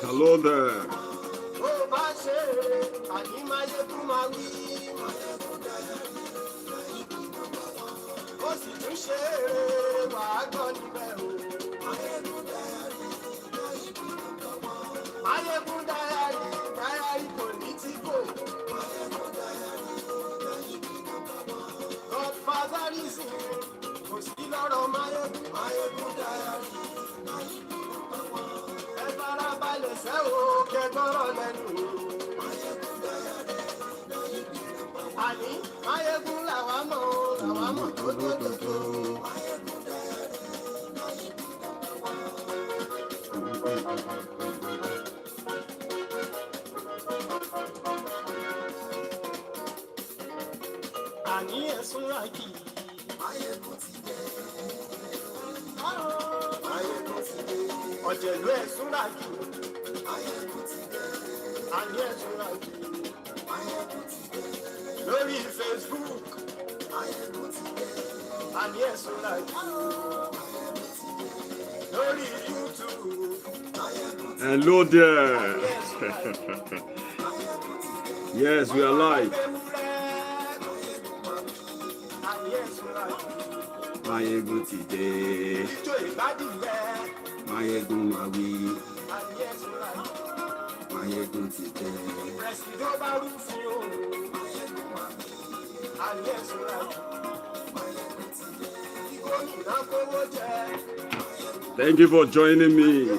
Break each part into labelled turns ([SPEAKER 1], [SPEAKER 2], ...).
[SPEAKER 1] Hello there. Hello there. Yes, we are live. Maiyegun today. Maiyegun Mawi. Maiyegun today. Thank you for joining me.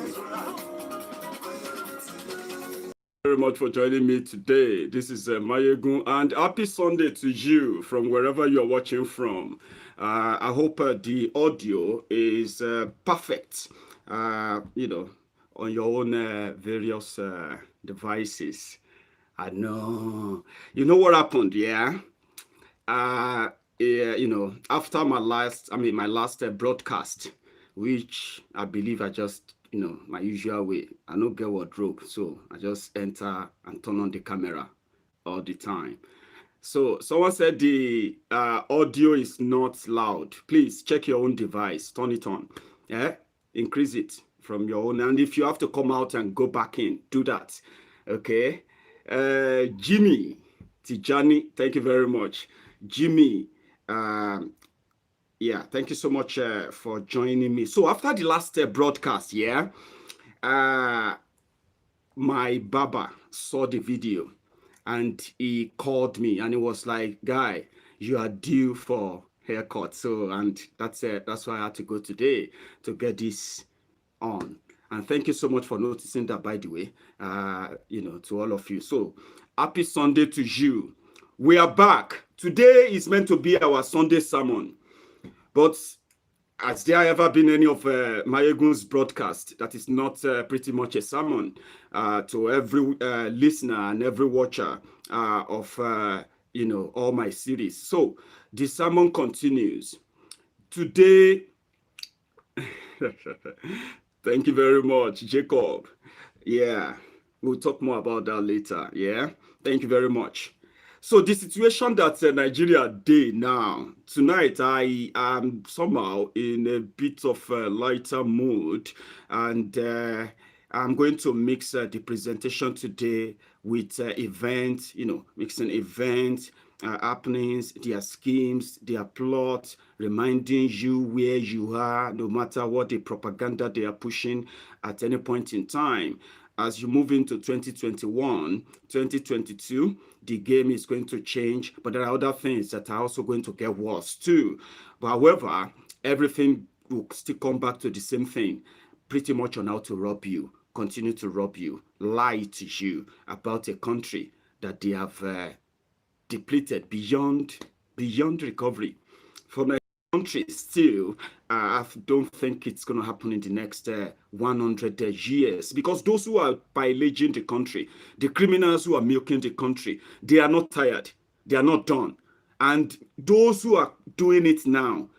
[SPEAKER 1] Very much for joining me today. This is Maiyegun, and happy Sunday to you from wherever you are watching from. I hope the audio is perfect, you know, on your own various devices. I know. You know what happened, yeah? Yeah, you know, after my last broadcast, which I believe I just, you know, my usual way. I don't get wardrobe, so I just enter and turn on the camera all the time. So someone said the audio is not loud. Please check your own device, turn it on. Yeah, increase it from your own. And if you have to come out and go back in, do that. Okay. Jimmy Tijani, thank you very much. Jimmy, yeah, thank you so much for joining me. So after the last broadcast, yeah, my barber saw the video and he called me and he was like, "Guy, you are due for haircut." So, and that's why I had to go today to get this on. And thank you so much for noticing that, by the way, you know, to all of you. So happy Sunday to you. We are back. Today is meant to be our Sunday sermon. But has there ever been any of Maiyegun's broadcast that is not pretty much a sermon to every listener and every watcher of, you know, all my series? So the sermon continues. Today, thank you very much, Jacob. Yeah, we'll talk more about that later. Yeah, thank you very much. So the situation that Nigeria did now, tonight I am somehow in a bit of a lighter mood, and I'm going to mix the presentation today with events, you know, mixing events, happenings, their schemes, their plots, reminding you where you are, no matter what the propaganda they are pushing at any point in time. As you move into 2021, 2022, the game is going to change, but there are other things that are also going to get worse too. But however, everything will still come back to the same thing, pretty much on how to rob you, continue to rob you, lie to you about a country that they have depleted beyond recovery. For my country, still, I don't think it's going to happen in the next 100 years, because those who are pillaging the country, the criminals who are milking the country, they are not tired. They are not done. And those who are doing it now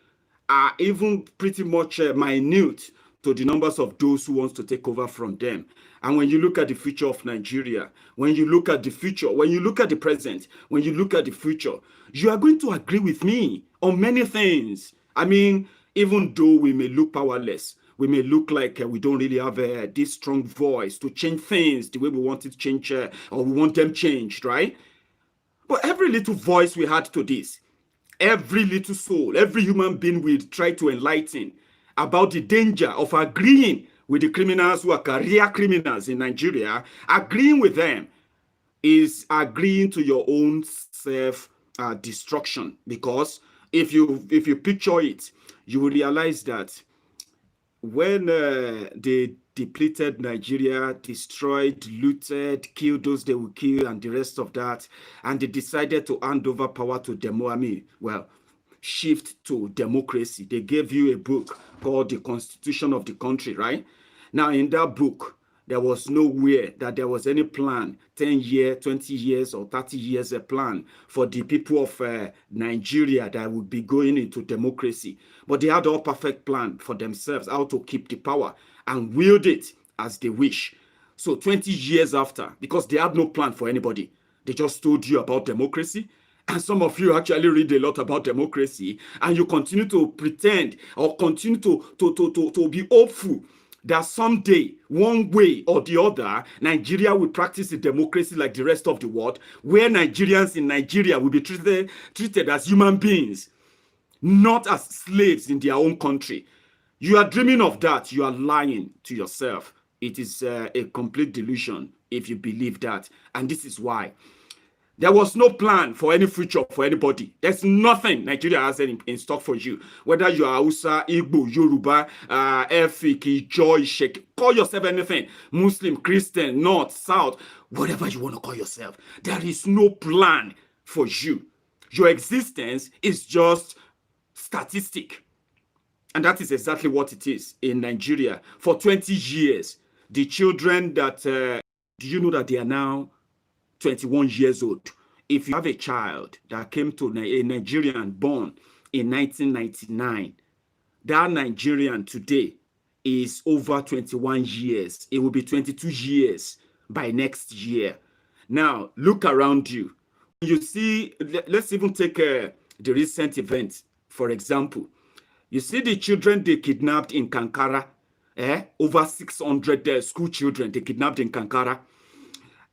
[SPEAKER 1] are even pretty much minute to the numbers of those who want to take over from them. And when you look at the future of Nigeria, when you look at the future, when you look at the present, when you look at the future, you are going to agree with me on many things. I mean, even though we may look powerless, we may look like we don't really have this strong voice to change things the way we want it to change, or we want them changed, right? But every little voice we had to this, every little soul, every human being will try to enlighten about the danger of agreeing with the criminals who are career criminals in Nigeria. Agreeing with them is agreeing to your own self destruction, because if you picture it, you will realize that when they depleted Nigeria, destroyed, looted, killed those they would kill, and the rest of that, and they decided to hand over power to shift to democracy. They gave you a book called The Constitution of the Country, right? Now, in that book, there was nowhere that there was any plan, 10 years, 20 years, or 30 years, a plan for the people of Nigeria that would be going into democracy. But they had all perfect plan for themselves, how to keep the power and wield it as they wish. So 20 years after, because they had no plan for anybody, they just told you about democracy. And some of you actually read a lot about democracy, and you continue to pretend or continue to be hopeful that someday, one way or the other, Nigeria will practice a democracy like the rest of the world, where Nigerians in Nigeria will be treated as human beings, not as slaves in their own country. You are dreaming of that. You are lying to yourself. It is a complete delusion if you believe that. And this is why. There was no plan for any future for anybody. There's nothing Nigeria has in stock for you. Whether you are Hausa, Igbo, Yoruba, Efik, Joy, Sheikh, call yourself anything. Muslim, Christian, North, South, whatever you want to call yourself. There is no plan for you. Your existence is just statistic. And that is exactly what it is in Nigeria. For 20 years, the children that, do you know that they are now 21 years old? If you have a child that came to a Nigerian born in 1999, that Nigerian today is over 21 years. It will be 22 years by next year. Now, look around you. You see, let's even take the recent event, for example. You see the children they kidnapped in Kankara, over 600 school children they kidnapped in Kankara.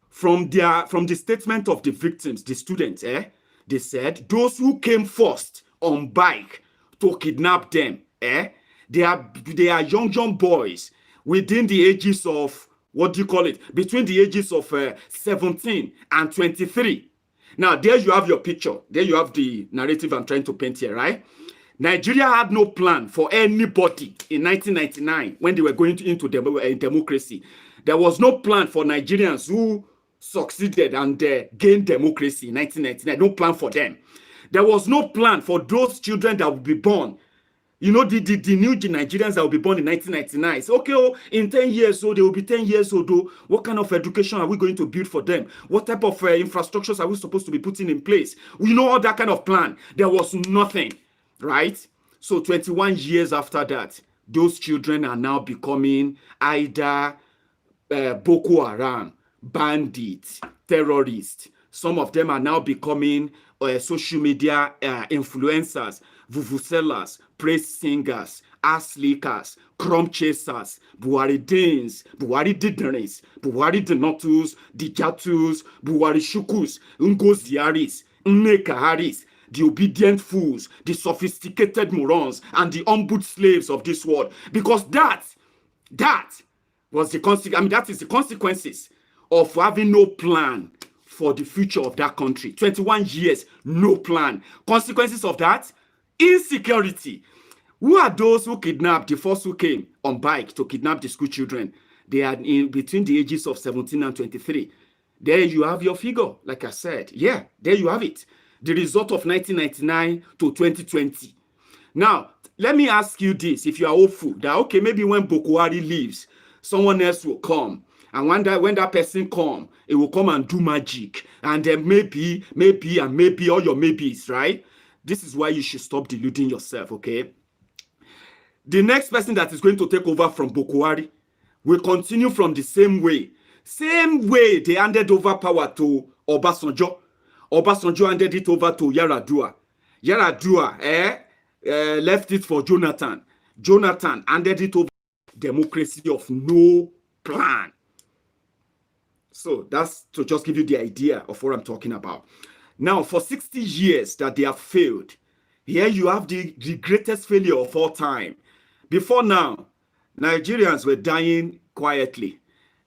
[SPEAKER 1] From the statement of the victims, the students, they said those who came first on bike to kidnap them, they are young boys within the ages of, what do you call it, between the ages of 17 and 23. Now, there you have your picture. There you have the narrative I'm trying to paint here, right? Nigeria had no plan for anybody in 1999 when they were going into democracy. There was no plan for Nigerians who succeeded and gained democracy in 1999. No plan for them. There was no plan for those children that would be born. You know, the new Nigerians that will be born in 1999. So, okay, in 10 years old, they will be 10 years old. What kind of education are we going to build for them? What type of infrastructures are we supposed to be putting in place? You know, all that kind of plan. There was nothing, right? So 21 years after that, those children are now becoming either Boko Haram, bandits, terrorists. Some of them are now becoming social media influencers, vuvuzelas, praise singers, ass leakers, crumb chasers, Buhari Deans, Buhari Didaris, Buhari Denotus, Dijatus, Buhari Shukus, Ngos Diaris, Nneka Harris, the obedient fools, the sophisticated morons, and the humbled slaves of this world. Because that was the consequence. I mean, that is the consequences of having no plan for the future of that country. 21 years, no plan. Consequences of that, insecurity. Who are those who kidnapped, the first who came on bike to kidnap the school children? They are in between the ages of 17 and 23. There you have your figure, like I said. Yeah, there you have it. The result of 1999 to 2020. Now, let me ask you this, if you are hopeful, that, okay, maybe when Boko Haram leaves, someone else will come. And when that person come, it will come and do magic. And then maybe, all your maybes, right? This is why you should stop deluding yourself, okay? The next person that is going to take over from Boko Haram will continue from the same way. Same way they handed over power to Obasanjo. Obasanjo handed it over to Yaradua. Yaradua left it for Jonathan. Jonathan handed it over to democracy of no plan. So that's to just give you the idea of what I'm talking about. Now, for 60 years that they have failed, here you have the greatest failure of all time. Before now, Nigerians were dying quietly.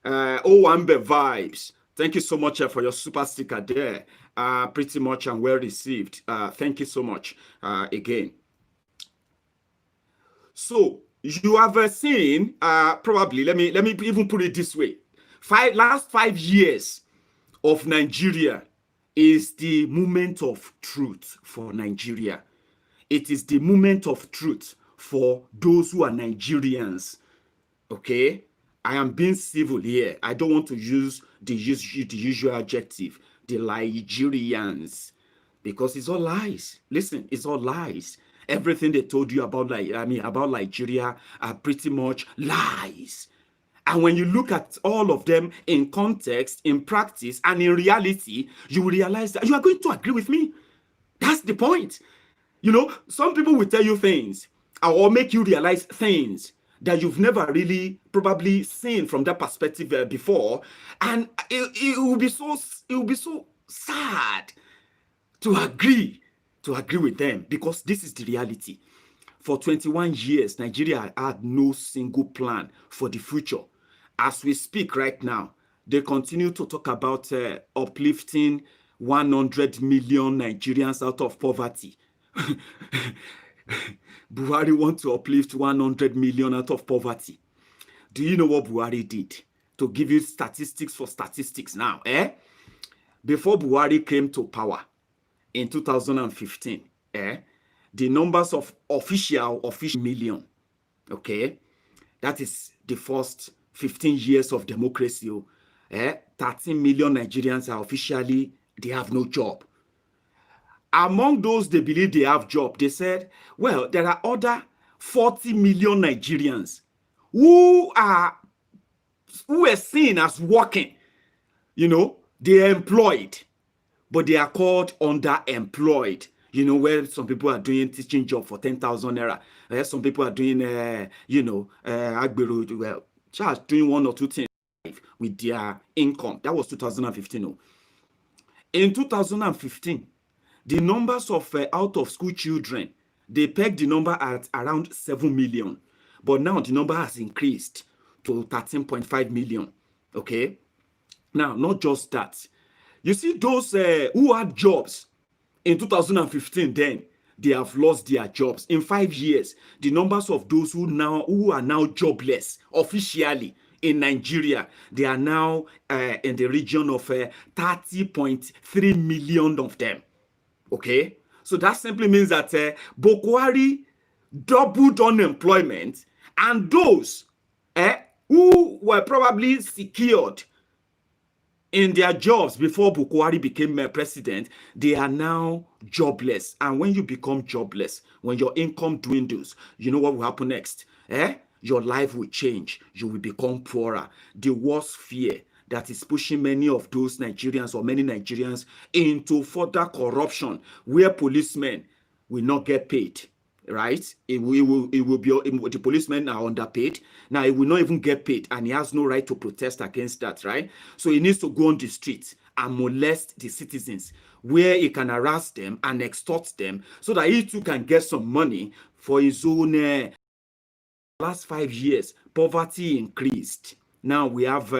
[SPEAKER 1] Owambe vibes. Thank you so much for your super sticker there. Pretty much and well received. Thank you so much again. So you have seen probably, let me even put it this way. Last 5 years of Nigeria is the moment of truth for Nigeria. It is the moment of truth for those who are Nigerians. Okay? I am being civil here. I don't want to use the usual adjective, the Nigerians, because it's all lies. Listen, it's all lies. Everything they told you about, about Nigeria are pretty much lies. And when you look at all of them in context, in practice, and in reality, you will realize that you are going to agree with me. That's the point. You know, some people will tell you things or make you realize things that you've never really probably seen from that perspective before, and it will be so sad to agree with them, because this is the reality. For 21 years, Nigeria had no single plan for the future. As we speak right now, they continue to talk about uplifting 100 million Nigerians out of poverty. Buhari wants to uplift 100 million out of poverty. Do you know what Buhari did? To give you statistics for statistics now, before Buhari came to power in 2015, the numbers of official million, okay, that is the first 15 years of democracy. 13 million Nigerians are officially, they have no job. Among those they believe they have job, they said, well, there are other 40 million Nigerians who are seen as working. You know, they are employed, but they are called underemployed. You know, where some people are doing teaching job for 10,000 naira. Some people are doing, just doing one or two things with their income. That was 2015. In 2015, the numbers of out-of-school children, they pegged the number at around 7 million. But now the number has increased to 13.5 million. Okay? Now, not just that. You see, those who had jobs in 2015, then, they have lost their jobs. In 5 years, the numbers of those who are now jobless officially in Nigeria, they are now in the region of 30.3 million of them. Okay, so that simply means that Boko Haram doubled unemployment, and those who were probably secured in their jobs before Boko Haram became president, they are now jobless. And when you become jobless, when your income dwindles, you know what will happen next? Your life will change. You will become poorer. The worst fear that is pushing many of those Nigerians or many Nigerians into further corruption, where policemen will not get paid, right? It will be the policemen are underpaid. Now he will not even get paid, and he has no right to protest against that, right? So he needs to go on the streets and molest the citizens, where he can harass them and extort them, so that he too can get some money for his own. Last 5 years, poverty increased. Now we have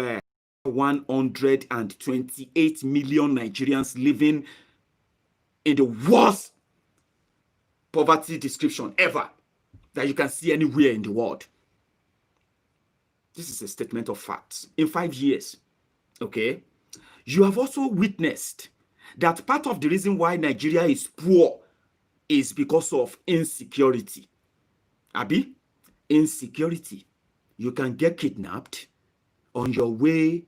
[SPEAKER 1] 128 million Nigerians living in the worst poverty description ever that you can see anywhere in the world. This is a statement of facts. In 5 years, okay, You have also witnessed that part of the reason why Nigeria is poor is because of insecurity. Abi, insecurity. You can get kidnapped on your way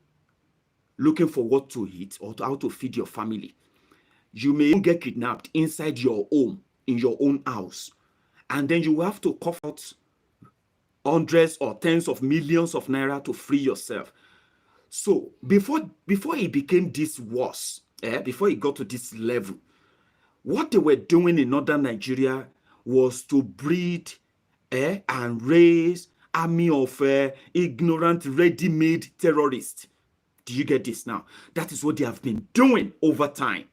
[SPEAKER 1] looking for what to eat or how to feed your family. You may get kidnapped inside your home, in your own house. And then you will have to cough out hundreds or tens of millions of naira to free yourself. So before it became this worse, before it got to this level, what they were doing in northern Nigeria was to breed and raise army of ignorant, ready-made terrorists. Do you get this now? That is what they have been doing over time.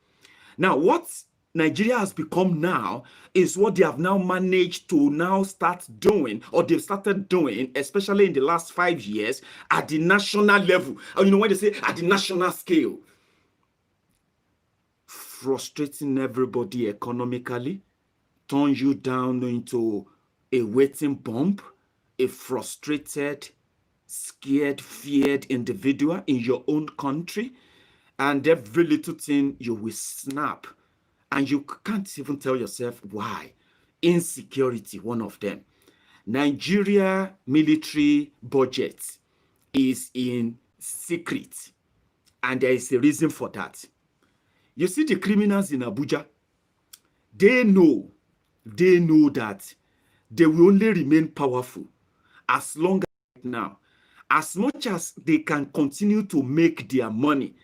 [SPEAKER 1] Now, what Nigeria has become now is what they have now managed to now start doing, or they've started doing, especially in the last 5 years, at the national level. And you know when they say at the national scale, frustrating everybody economically, turn you down into a waiting bomb, a frustrated, scared, feared individual in your own country, and every little thing you will snap, and you can't even tell yourself why. Insecurity, one of them. Nigeria military budget is in secret, and there is a reason for that. You see, the criminals in Abuja, they know that they will only remain powerful as long as now. As much as they can continue to make their money,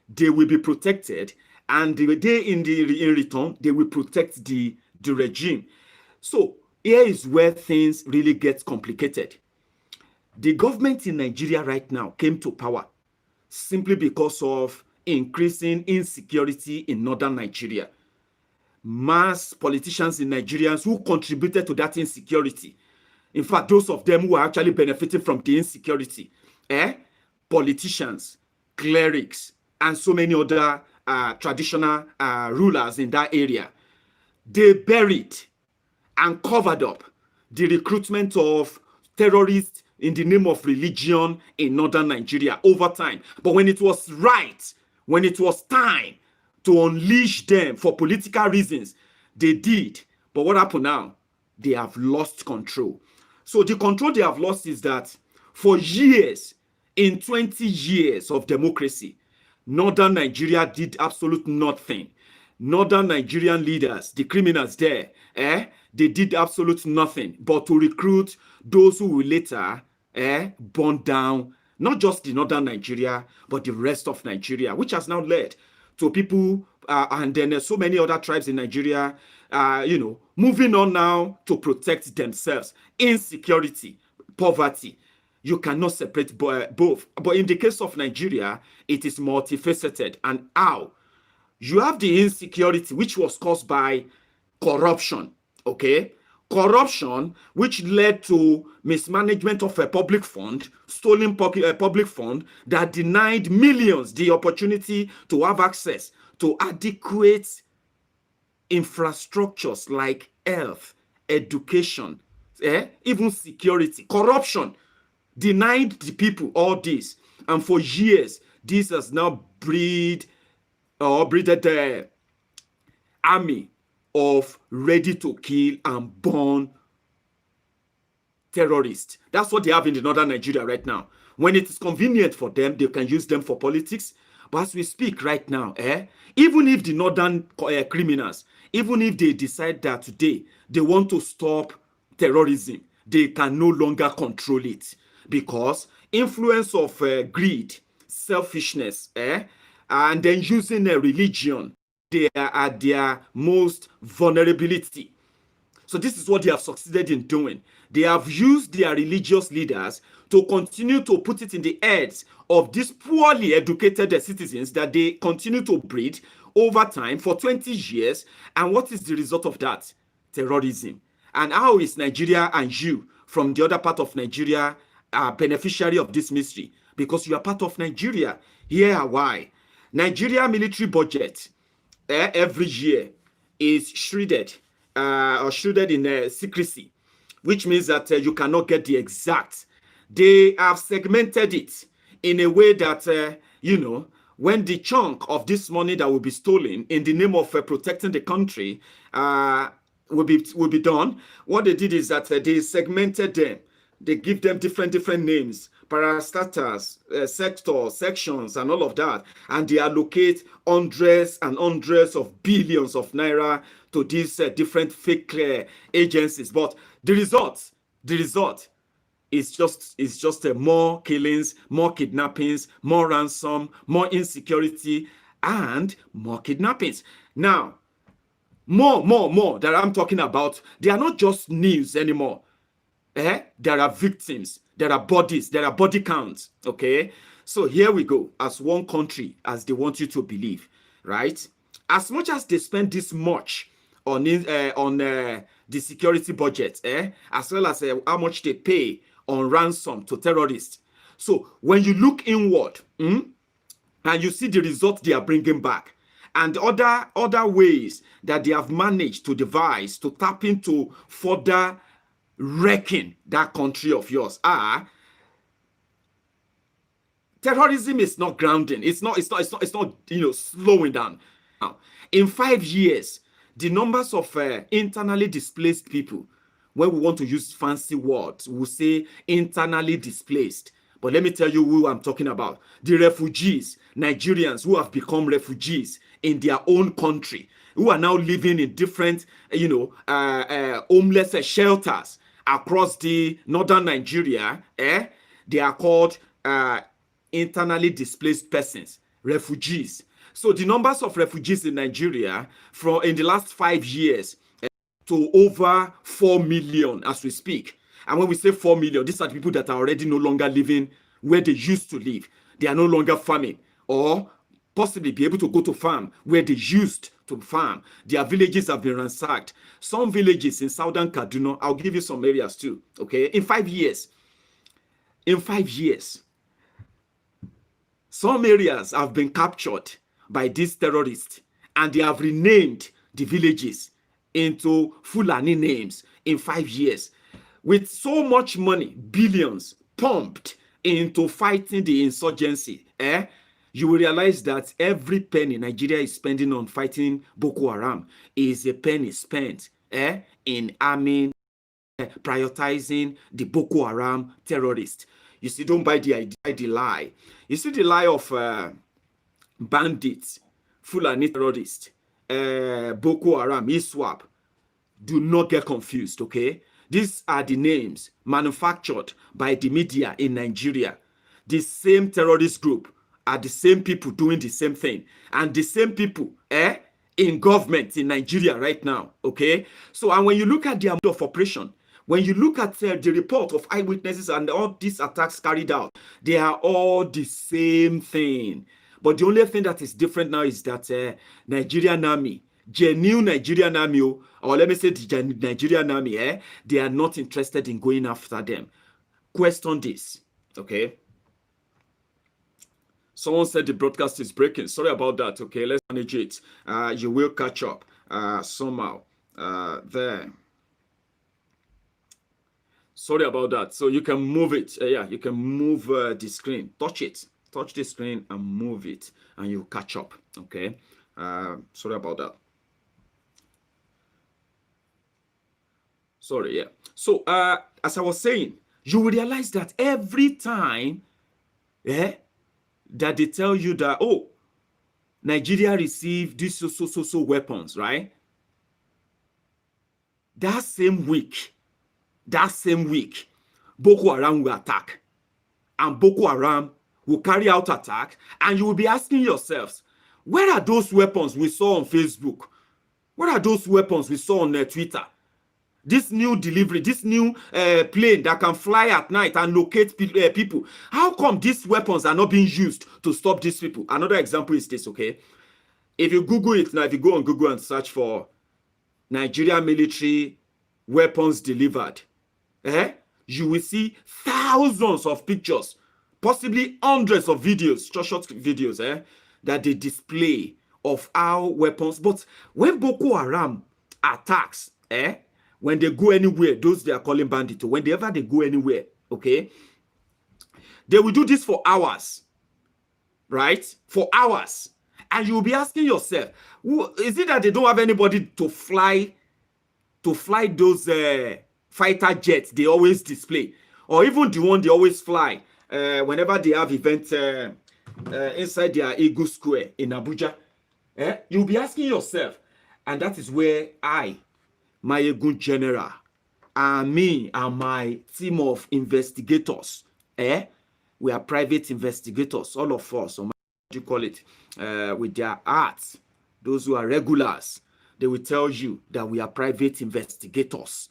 [SPEAKER 1] they will be protected, and in return, they will protect the regime. So here is where things really get complicated. The government in Nigeria right now came to power simply because of increasing insecurity in northern Nigeria. Mass politicians in Nigerians who contributed to that insecurity. In fact, those of them who are actually benefiting from the insecurity, politicians, clerics, and so many other traditional rulers in that area, they buried and covered up the recruitment of terrorists in the name of religion in northern Nigeria over time. But when it was right, when it was time to unleash them for political reasons, they did. But what happened now? They have lost control. So the control they have lost is that for years, in 20 years of democracy, northern Nigeria did absolute nothing. Northern Nigerian leaders, the criminals there, they did absolute nothing but to recruit those who will later burn down not just the northern Nigeria, but the rest of Nigeria, which has now led to people and then so many other tribes in Nigeria, moving on now to protect themselves. Insecurity, poverty, you cannot separate both. But in the case of Nigeria, it is multifaceted. And how? You have the insecurity, which was caused by corruption, okay? Corruption, which led to mismanagement of a public fund, stolen public fund that denied millions the opportunity to have access to adequate infrastructures like health, education, even security. Corruption denied the people all this. And for years, this has now breeded the army of ready to kill and burn terrorists. That's what they have in the northern Nigeria right now. When it is convenient for them, they can use them for politics. But as we speak right now, even if the northern criminals, even if they decide that today they want to stop terrorism, they can no longer control it, because influence of greed, selfishness, and then using a religion, they are at their most vulnerability. So this is what they have succeeded in doing. They have used their religious leaders to continue to put it in the heads of these poorly educated citizens that they continue to breed over time for 20 years. And what is the result of that? Terrorism. And how is Nigeria and you from the other part of Nigeria beneficiary of this mystery? Because you are part of Nigeria. Here are why. Nigeria military budget every year is shredded in secrecy, which means that you cannot get the exact. They have segmented it in a way that, when the chunk of this money that will be stolen in the name of protecting the country will be done, what they did is that they segmented them. They give them different names, parastatals, sectors, sections, and all of that. And they allocate hundreds and hundreds of billions of naira to these different fake agencies. But the result is just more killings, more kidnappings, more ransom, more insecurity, and more kidnappings. Now, more that I'm talking about, they are not just news anymore. There are victims, there are bodies, there are body counts. Okay, so here we go. As one country, as they want you to believe, right? As much as they spend this much on the security budget, as well as how much they pay on ransom to terrorists. So when you look inward, and you see the results they are bringing back, and other ways that they have managed to devise to tap into further wrecking that country of yours, terrorism is not grounding. It's not slowing down. Now, in 5 years, the numbers of internally displaced people, when we want to use fancy words, we say internally displaced. But let me tell you who I'm talking about. The refugees, Nigerians who have become refugees in their own country, who are now living in different, homeless shelters across the northern Nigeria. They are called internally displaced persons, refugees. So the numbers of refugees in Nigeria in the last 5 years to over 4 million as we speak. And when we say 4 million, these are the people that are already no longer living where they used to live. They are no longer farming, or possibly be able to go to farm where they used to farm. Their villages have been ransacked. Some villages in southern Kaduna, I'll give you some areas too, okay? In 5 years, some areas have been captured by these terrorists, and they have renamed the villages into Fulani names in 5 years. With so much money, billions pumped into fighting the insurgency, you will realize that every penny Nigeria is spending on fighting Boko Haram is a penny spent in arming, prioritizing the Boko Haram terrorists. You see, don't buy the lie. You see the lie of bandits, Fulani terrorists, Boko Haram, ISWAP. Do not get confused, okay? These are the names manufactured by the media in Nigeria. The same terrorist group are the same people doing the same thing. And the same people in government in Nigeria right now, okay? So, and when you look at their mode of operation, when you look at the report of eyewitnesses and all these attacks carried out, they are all the same thing. But the only thing that is different now is that Nigerian army, genuine Nigerian army, or let me say the Nigerian army, they are not interested in going after them. Question this, okay? Someone said the broadcast is breaking. Sorry about that, okay? Let's manage it. You will catch up somehow there. Sorry about that. So you can move it. You can move the screen. Touch it. Touch the screen and move it, and you'll catch up, okay? Sorry about that. Sorry, yeah. So, as I was saying, you will realize that every time that they tell you that, oh, Nigeria received these so weapons, right? That same week, Boko Haram will attack. And Boko Haram will carry out attack. And you will be asking yourselves, where are those weapons we saw on Facebook? Where are those weapons we saw on Twitter? This new delivery, this new plane that can fly at night and locate people. How come these weapons are not being used to stop these people? Another example is this, okay? If you Google it now, if you go on Google and search for Nigerian military weapons delivered, you will see thousands of pictures, possibly hundreds of videos, short videos, that they display of our weapons. But when Boko Haram attacks, when they go anywhere, those they are calling bandits, whenever they go anywhere, okay, they will do this for hours. right? For hours. And you'll be asking yourself, is it that they don't have anybody to fly those fighter jets they always display, or even the one they always fly whenever they have events inside their Eagle Square in Abuja? You'll be asking yourself, and that is where Maiyegun General, and me and my team of investigators, we are private investigators, all of us, or what you call it, with their arts, those who are regulars, they will tell you that we are private investigators.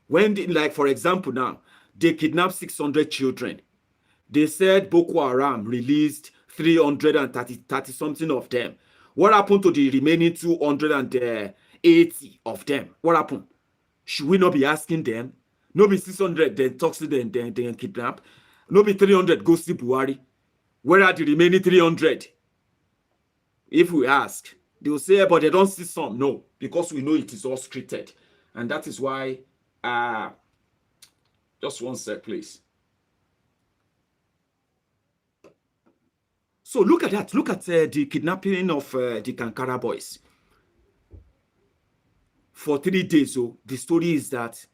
[SPEAKER 1] When, like, for example, now, they kidnapped 600 children. They said Boko Haram released 330 something of them. What happened to the remaining 280 of them? What happened? Should we not be asking them? No be 600, then talk to them, then kidnap. No be 300, go see Buhari. Where are the remaining 300? If we ask, they will say, but they don't see some. No, because we know it is all scripted. And that is why, just one sec, please. So look at that. Look at the kidnapping of the Kankara boys. For 3 days, so the story is that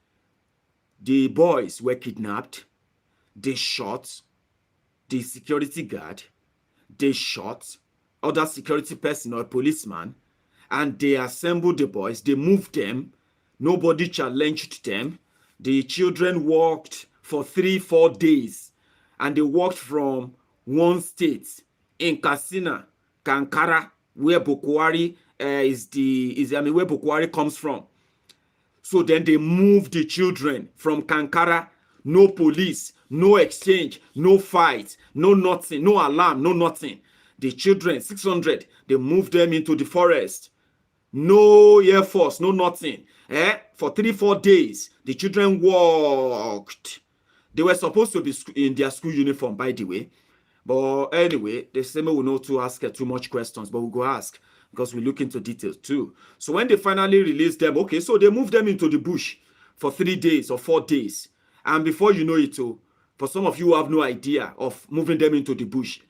[SPEAKER 1] the boys were kidnapped. They shot the security guard. They shot other security personnel, policeman, and they assembled the boys. They moved them. Nobody challenged them. The children walked for 3-4 days, and they walked from one state in Katsina, Kankara, where Boko Haram where Boko Haram comes from. So then they moved the children from Kankara. No police, no exchange, no fight, no nothing, no alarm, no nothing. The children, 600, they moved them into the forest. No Air Force, no nothing. For 3-4 days, the children walked. They were supposed to be in their school uniform, by the way. But anyway, the same will not to ask too much questions, but we'll go ask because we look into details too. So when they finally released them, okay, so they moved them into the bush for 3 days or 4 days. And before you know it, for some of you who have no idea of moving them into the bush,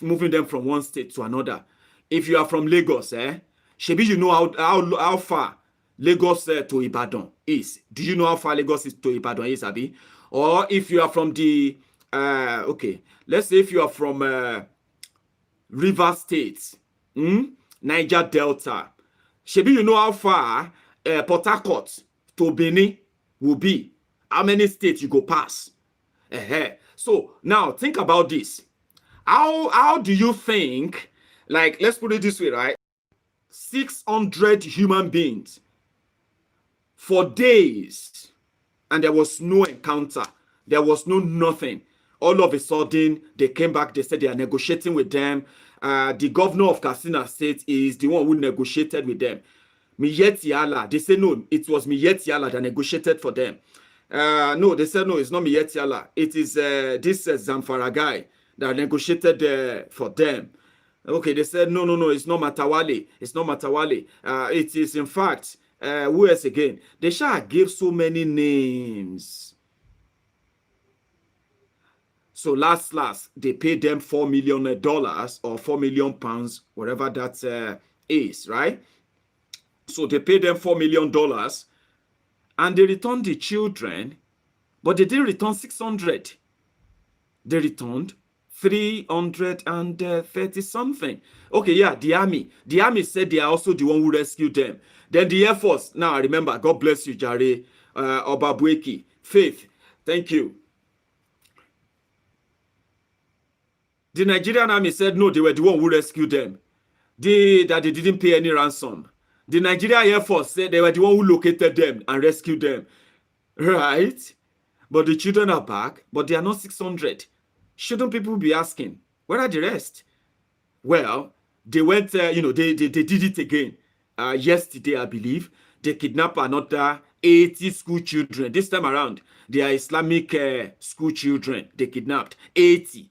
[SPEAKER 1] moving them from one state to another. If you are from Lagos, Shebi, you know how far Lagos to Ibadan is. Do you know how far Lagos is to Ibadan is, Abi? Or if you are from the, okay, let's say if you are from River State, Niger Delta, Shebi, you know how far Port Harcourt to Benin will be. How many states you go pass? So now think about this. How do you think, like, let's put it this way, right? 600 human beings for days, and there was no encounter. There was no nothing. All of a sudden, they came back. They said they are negotiating with them. The governor of Katsina State is the one who negotiated with them. Miyetti Allah. They say no, it was Miyetti Allah that negotiated for them. No, they said no, it's not Miyetti Allah. It is this Zamfara guy that negotiated for them. Okay, they said no, it's not Matawale. It's not Matawale. It is in fact who else again? They shall give so many names. So last, they paid them $4 million or 4 million pounds, whatever that is, right? So they paid them $4 million, and they returned the children, but they didn't return 600. They returned 330 something. Okay, yeah, the army. The army said they are also the one who rescued them. Then the Air Force. Now I remember. God bless you, Jare Obabweki. Faith. Thank you. The Nigerian army said no, they were the one who rescued them. That they didn't pay any ransom. The Nigerian Air Force said they were the one who located them and rescued them. Right? But the children are back, but they are not 600. Shouldn't people be asking, where are the rest? Well, they went, they did it again. Yesterday, I believe, they kidnapped another 80 school children. This time around, they are Islamic school children. They kidnapped 80.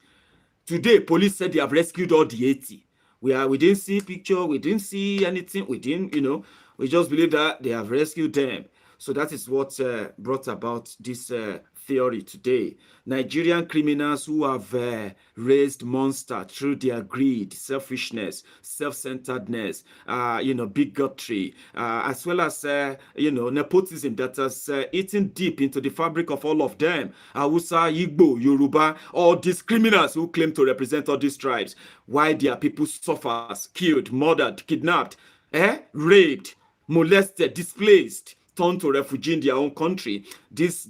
[SPEAKER 1] Today, police said they have rescued all the 80. We didn't see picture, we didn't see anything, we didn't, we just believe that they have rescued them. So that is what brought about this theory today. Nigerian criminals who have raised monster through their greed, selfishness, self-centeredness, bigotry, as well as, nepotism that has eaten deep into the fabric of all of them. Hausa, Igbo, Yoruba, all these criminals who claim to represent all these tribes. Why their people suffer, killed, murdered, kidnapped, raped, molested, displaced, turned to refugee in their own country. This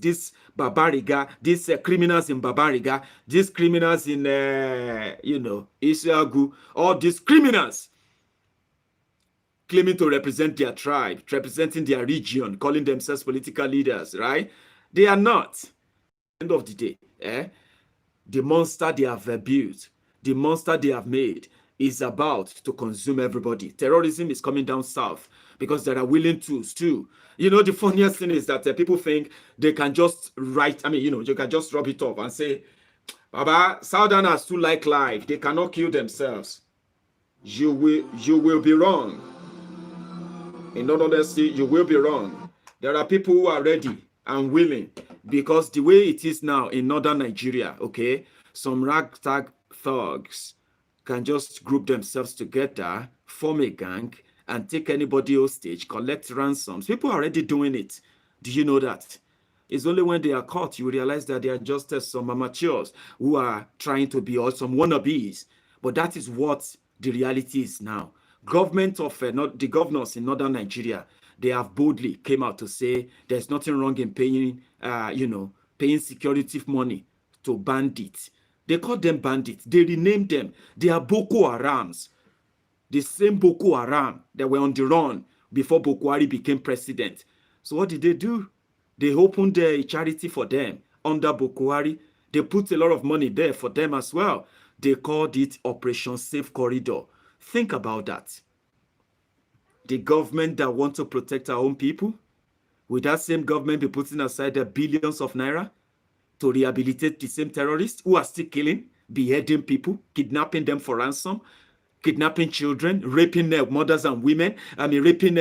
[SPEAKER 1] Babariga, these criminals in Babariga, these criminals in Isiagu, all these criminals claiming to represent their tribe, representing their region, calling themselves political leaders, right? They are not. End of the day, the monster they have built, the monster they have made is about to consume everybody. Terrorism is coming down south because there are willing tools too. The funniest thing is that people think they can just you can just rub it off and say, Baba, Southerners too like life. They cannot kill themselves. You will be wrong. In all honesty, you will be wrong. There are people who are ready and willing, because the way it is now in northern Nigeria, okay, some ragtag thugs can just group themselves together, form a gang, and take anybody hostage, collect ransoms. People are already doing it. Do you know that? It's only when they are caught you realize that they are just some amateurs who are trying to be or some wannabes. But that is what the reality is now. Government of not the governors in northern Nigeria, they have boldly came out to say there's nothing wrong in paying, paying security money to bandits. They call them bandits. They renamed them. They are Boko Harams. The same Boko Haram that were on the run before Boko Haram became president. So what did they do? They opened a charity for them under Boko Haram. They put a lot of money there for them as well. They called it Operation Safe Corridor. Think about that. The government that wants to protect our own people, will that same government be putting aside the billions of naira to rehabilitate the same terrorists who are still killing, beheading people, kidnapping them for ransom, kidnapping children, raping mothers and women, raping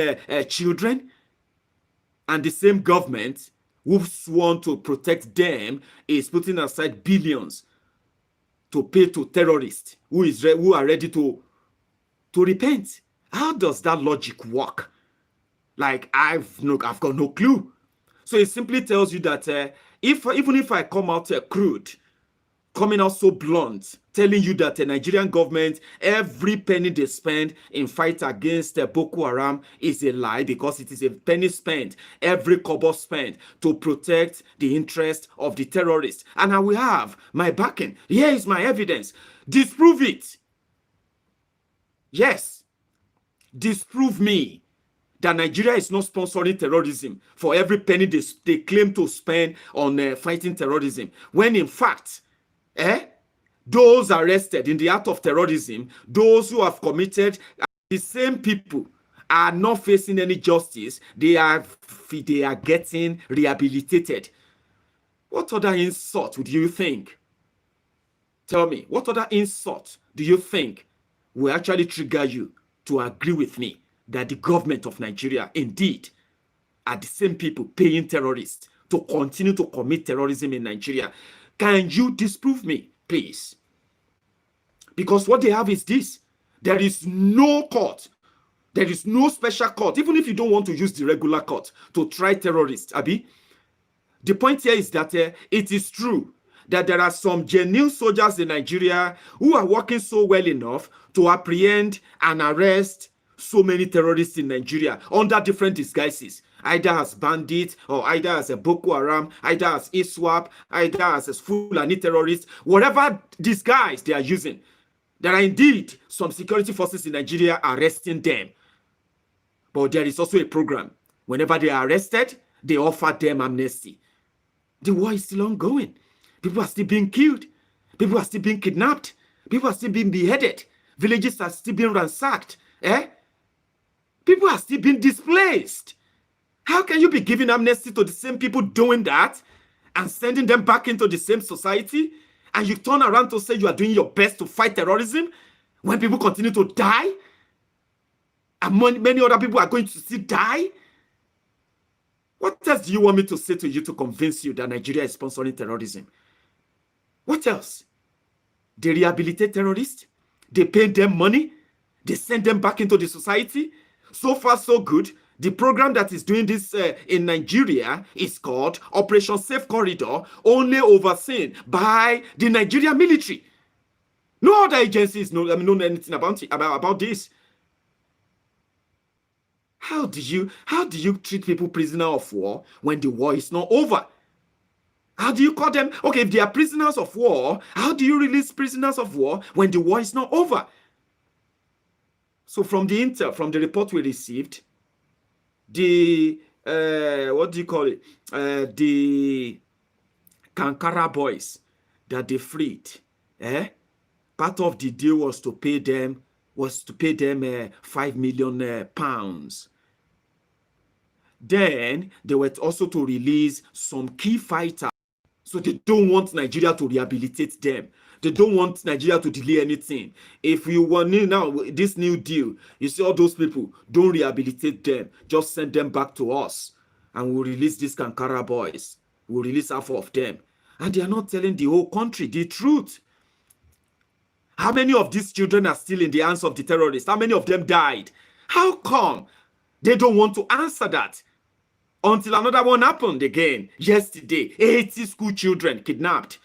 [SPEAKER 1] children? And the same government who sworn to protect them is putting aside billions to pay to terrorists who are ready to repent. How does that logic work? Like, I've got no clue. So it simply tells you that even if I come out crude, coming out so blunt, telling you that the Nigerian government, every penny they spend in fight against Boko Haram is a lie, because it is a penny spent, every kobo spent to protect the interest of the terrorists. And I will have my backing. Here is my evidence. Disprove it. Yes. Disprove me that Nigeria is not sponsoring terrorism for every penny they claim to spend on fighting terrorism. When in fact, those arrested in the act of terrorism, those who have committed, the same people are not facing any justice. They are getting rehabilitated. What other insult would you think? Tell me, what other insult do you think will actually trigger you to agree with me that the government of Nigeria indeed are the same people paying terrorists to continue to commit terrorism in Nigeria? Can you disprove me, please? Because what they have is this. There is no court. There is no special court, even if you don't want to use the regular court to try terrorists, Abi. The point here is that it is true that there are some genuine soldiers in Nigeria who are working so well enough to apprehend and arrest so many terrorists in Nigeria under different disguises, either as bandits or either as a Boko Haram, either as ISWAP, either as a Fulani terrorists, whatever disguise they are using. There are indeed some security forces in Nigeria arresting them. But there is also a program. Whenever they are arrested, they offer them amnesty. The war is still ongoing. People are still being killed. People are still being kidnapped. People are still being beheaded. Villages are still being ransacked. People are still being displaced. How can you be giving amnesty to the same people doing that and sending them back into the same society? And you turn around to say you are doing your best to fight terrorism when people continue to die? And many other people are going to still die? What else do you want me to say to you to convince you that Nigeria is sponsoring terrorism? What else? They rehabilitate terrorists. They pay them money. They send them back into the society. So far, so good. The program that is doing this in Nigeria is called Operation Safe Corridor, only overseen by the Nigerian military. No other agencies know anything about this. How do you treat people prisoner of war when the war is not over? How do you call them? Okay, if they are prisoners of war, how do you release prisoners of war when the war is not over? So from the intel, from the report we received, the what do you call it? The Kankara boys that they freed, part of the deal was to pay them 5 million pounds. Then they were also to release some key fighters. So they don't want Nigeria to rehabilitate them. They don't want Nigeria to delay anything. If you want now this new deal, you see all those people, don't rehabilitate them. Just send them back to us. And we'll release these Kankara boys. We'll release half of them. And they are not telling the whole country the truth. How many of these children are still in the hands of the terrorists? How many of them died? How come they don't want to answer that? Until another one happened again yesterday. 80 school children kidnapped.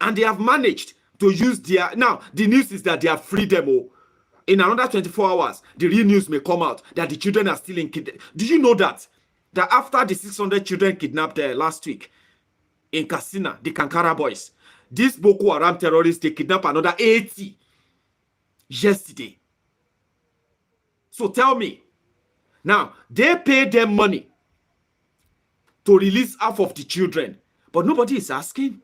[SPEAKER 1] And they have managed to use their... Now, the news is that they have freed them all. In another 24 hours, the real news may come out that the children are still in kidnapping. Do you know that? That after the 600 children kidnapped last week in Katsina, the Kankara boys, these Boko Haram terrorists, they kidnapped another 80 yesterday. So tell me, now, they pay them money to release half of the children, but nobody is asking.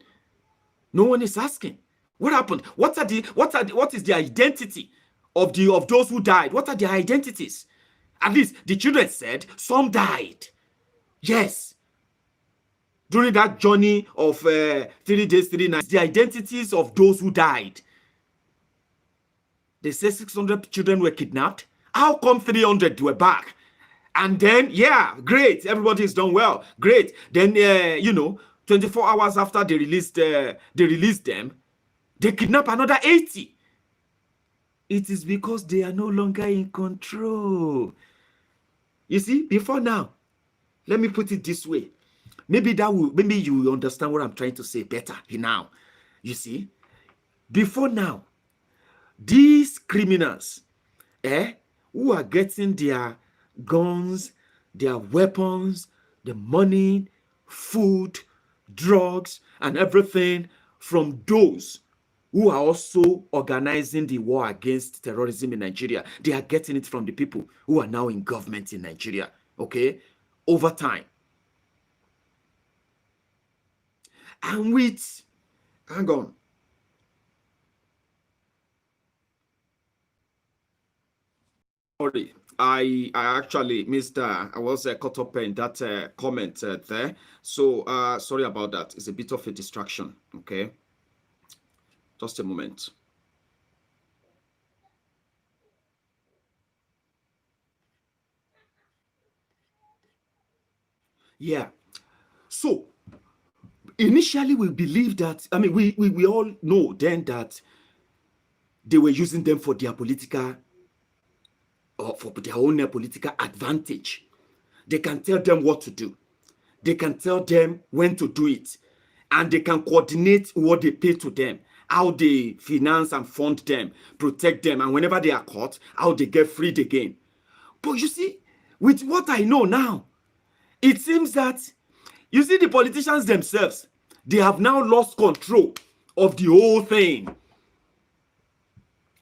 [SPEAKER 1] No one is asking. What happened? What is the identity of those who died? What are their identities? At least the children said some died. Yes. During that journey of 3 days, 3 nights, the identities of those who died. They say 600 children were kidnapped. How come 300 were back? And then, yeah, great. Everybody's done well. Great. Then, 24 hours after they released them, they kidnap another 80. It is because they are no longer in control. You see, before now, let me put it this way. Maybe you will understand what I'm trying to say better now. You see, before now, these criminals, who are getting their guns, their weapons, the money, food, drugs, and everything from those who are also organizing the war against terrorism in Nigeria. They are getting it from the people who are now in government in Nigeria, okay? Over time. And hang on. Sorry, I actually missed, I was caught up in that comment there. So sorry about that. It's a bit of a distraction, okay? Just a moment. Yeah. So initially we believed that, I mean, we all know then that they were using them for their political, or for their own political advantage. They can tell them what to do. They can tell them when to do it. And they can coordinate what they pay to them, how they finance and fund them, protect them, and whenever they are caught, how they get freed again. But you see, with what I know now, it seems that, you see, the politicians themselves, they have now lost control of the whole thing.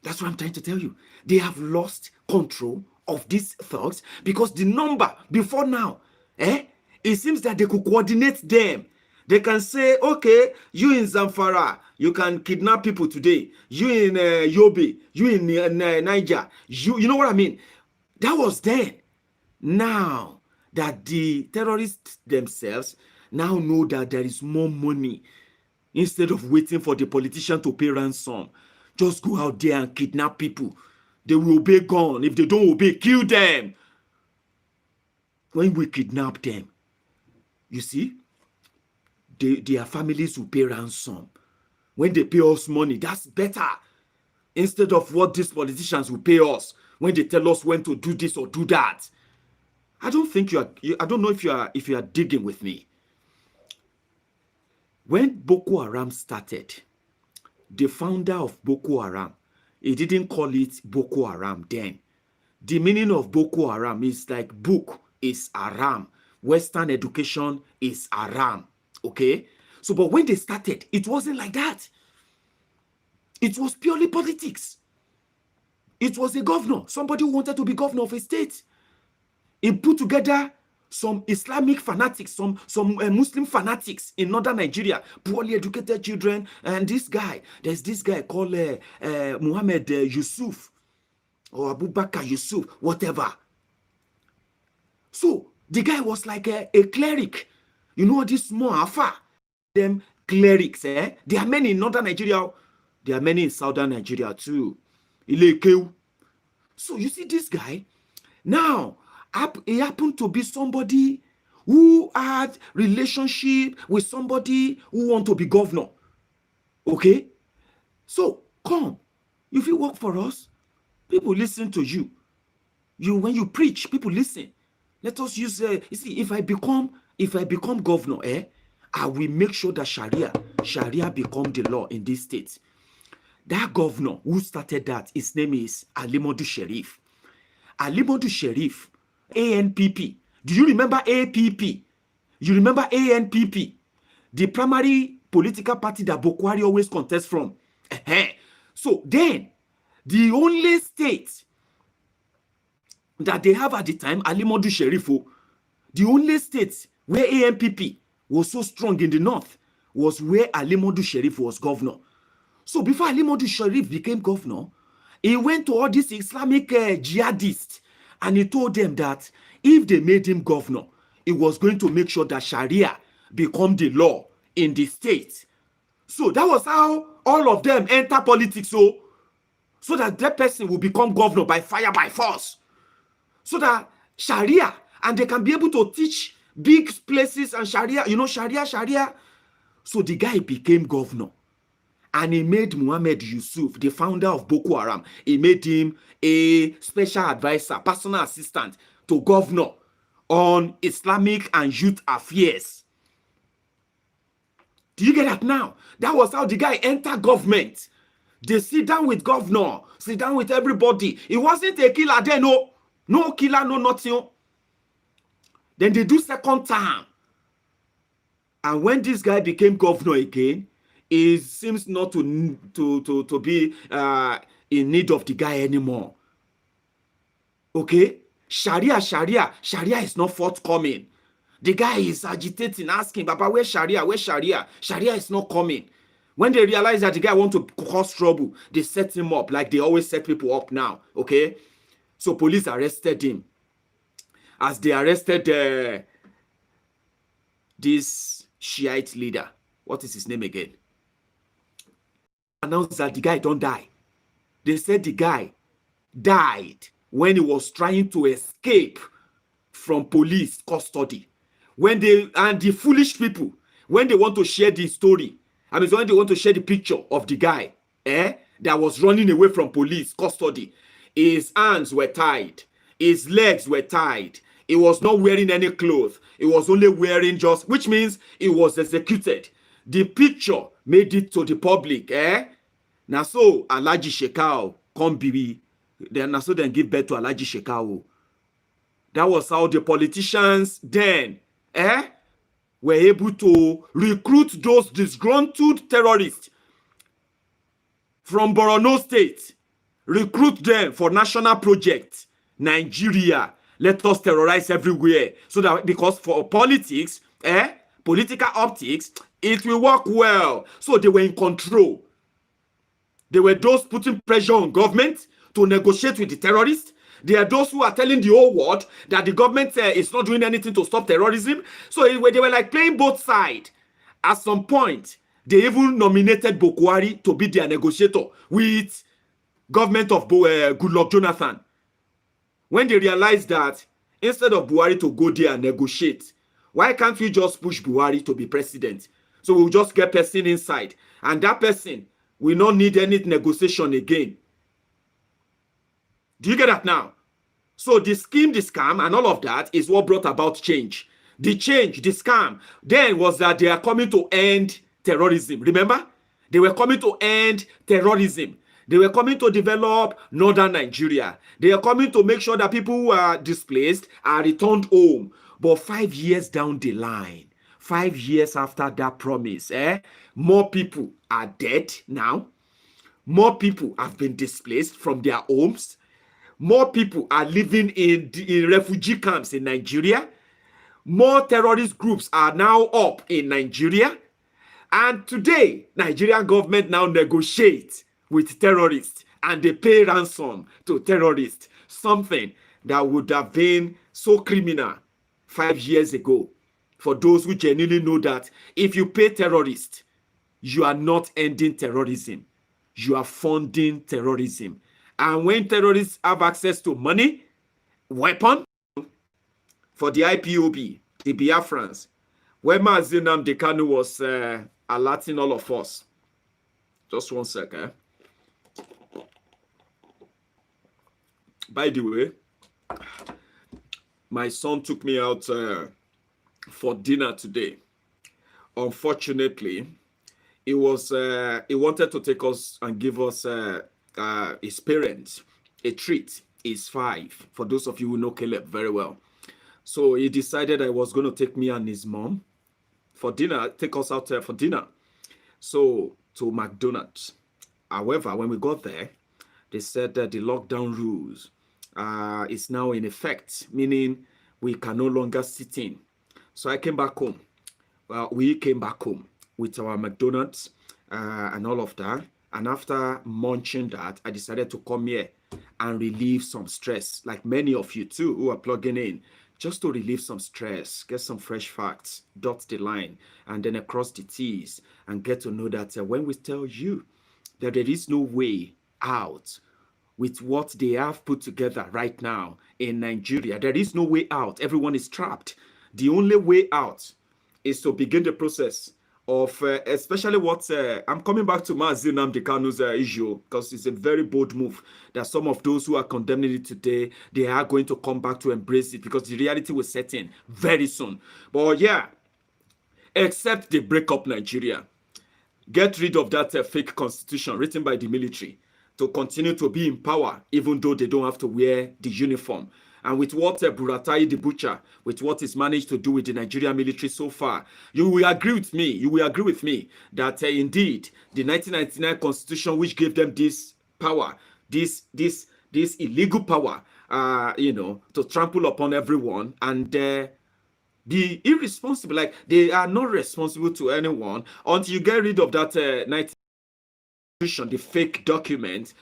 [SPEAKER 1] That's what I'm trying to tell you. They have lost control of these thugs because the number before now, it seems that they could coordinate them. They can say, okay, you in Zamfara, you can kidnap people today. You in Yobe, you in Niger. You know what I mean? That was then. Now that the terrorists themselves now know that there is more money, instead of waiting for the politician to pay ransom, just go out there and kidnap people. They will obey gun. If they don't obey, kill them. When we kidnap them,
[SPEAKER 2] You see, their families will pay ransom. When they pay us money, that's better. Instead of what these politicians will pay us when they tell us when to do this or do that. I don't think I don't know if you are digging with me. When Boko Haram started, the founder of Boko Haram, he didn't call it Boko Haram then. The meaning of Boko Haram is like book is Haram. Western education is Haram. Okay? So, but when they started, it wasn't like that. It was purely politics. It was a governor, somebody who wanted to be governor of a state. He put together some Islamic fanatics, some Muslim fanatics in northern Nigeria, poorly educated children. And there's this guy called Muhammad Yusuf or Abubakar Yusuf, whatever. So the guy was like a cleric. You know, this small alpha, them clerics, There are many in northern Nigeria. There are many in southern Nigeria too. So you see this guy, now, he happened to be somebody who had relationship with somebody who want to be governor. Okay? So, come. If you work for us, people listen to you. When you preach, people listen. Let us use, you see, if I become governor, I will make sure that Sharia become the law in this state. That governor who started that, his name is Alimodu Sheriff. Alimodu Sheriff, ANPP. Do you remember APP? You remember ANPP? The primary political party that Boko Haram always contest from. So then, the only state that they have at the time, Alimodu Sheriff, the only state where ANPP was so strong in the north was where Alimodu Sheriff was governor. So before Alimodu Sheriff became governor, he went to all these Islamic jihadists and he told them that if they made him governor, he was going to make sure that Sharia become the law in the state. So that was how all of them enter politics, so that that person will become governor by fire, by force. So that Sharia, and they can be able to teach big places and Sharia, Sharia. So the guy became governor. And he made Muhammad Yusuf, the founder of Boko Haram, he made him a special advisor, personal assistant to governor on Islamic and youth affairs. Do you get that now? That was how the guy entered government. They sit down with governor, sit down with everybody. It wasn't a killer then, no killer, no nothing. Then they do second term. And when this guy became governor again, he seems not to be in need of the guy anymore. Okay? Sharia is not forthcoming. The guy is agitating, asking, Baba, where's Sharia? Where's Sharia? Sharia is not coming. When they realize that the guy wants to cause trouble, they set him up like they always set people up now. Okay? So police arrested him. As they arrested this Shiite leader. What is his name again? Announced that the guy don't die. They said the guy died when he was trying to escape from police custody. And the foolish people, when they want to share the story, when they want to share the picture of the guy that was running away from police custody, his hands were tied, his legs were tied, he was not wearing any clothes, he was only wearing which means he was executed. The picture made it to the public, Now so Alhaji Shekau come be, then so then give birth to Alhaji Shekau. That was how the politicians then, were able to recruit those disgruntled terrorists from Borno State, recruit them for national projects. Nigeria, let us terrorize everywhere. So that because for politics, political optics, it will work well. So they were in control. They were those putting pressure on government to negotiate with the terrorists. They are those who are telling the whole world that the government is not doing anything to stop terrorism. So they were like playing both sides. At some point, they even nominated Boko Haram to be their negotiator with government of Goodluck Jonathan. When they realized that instead of Buhari to go there and negotiate, Why can't we just push Buhari to be president? So we'll just get person inside, and that person will not need any negotiation again. Do you get that now? So the scheme, the scam, and all of that is what brought about change. The change, the scam, then was that they are coming to end terrorism. Remember? They were coming to end terrorism. They were coming to develop northern Nigeria. They are coming to make sure that people who are displaced are returned home. But 5 years down the line, 5 years after that promise, more people are dead now. More people have been displaced from their homes. More people are living in refugee camps in Nigeria. More terrorist groups are now up in Nigeria. And today, Nigerian government now negotiates with terrorists and they pay ransom to terrorists. Something that would have been so criminal 5 years ago. For those who genuinely know that if you pay terrorists, you are not ending terrorism. You are funding terrorism. And when terrorists have access to money, weapon, for the IPOB, the Biafrans, when Mazi Nnamdi Kanu was alerting all of us. Just 1 second. By the way, my son took me out for dinner today. Unfortunately, he wanted to take us and give us his parents a treat. He's 5. For those of you who know Caleb very well. So he decided I was going to take me and his mom for dinner, take us out for dinner. So to McDonald's. However, when we got there, they said that the lockdown rules is now in effect, meaning we can no longer sit in. So I came back home. Well, we came back home with our McDonald's and all of that. And after munching that, I decided to come here and relieve some stress, like many of you too who are plugging in, just to relieve some stress, get some fresh facts, dot the line, and then across the T's, and get to know that when we tell you that there is no way out with what they have put together right now in Nigeria, there is no way out. Everyone is trapped. The only way out is to begin the process of especially what I'm coming back to Mazi Nnamdi Kanu's issue, because it's a very bold move that some of those who are condemning it today, they are going to come back to embrace it because the reality will set in very soon. But yeah, except they break up Nigeria, get rid of that fake constitution written by the military to continue to be in power, even though they don't have to wear the uniform. And with what Buratai the Butcher, with what he's managed to do with the Nigerian military so far, you will agree with me, that indeed the 1999 constitution, which gave them this power, this illegal power, to trample upon everyone and be irresponsible, like they are not responsible to anyone until you get rid of that 1999 constitution, the fake document,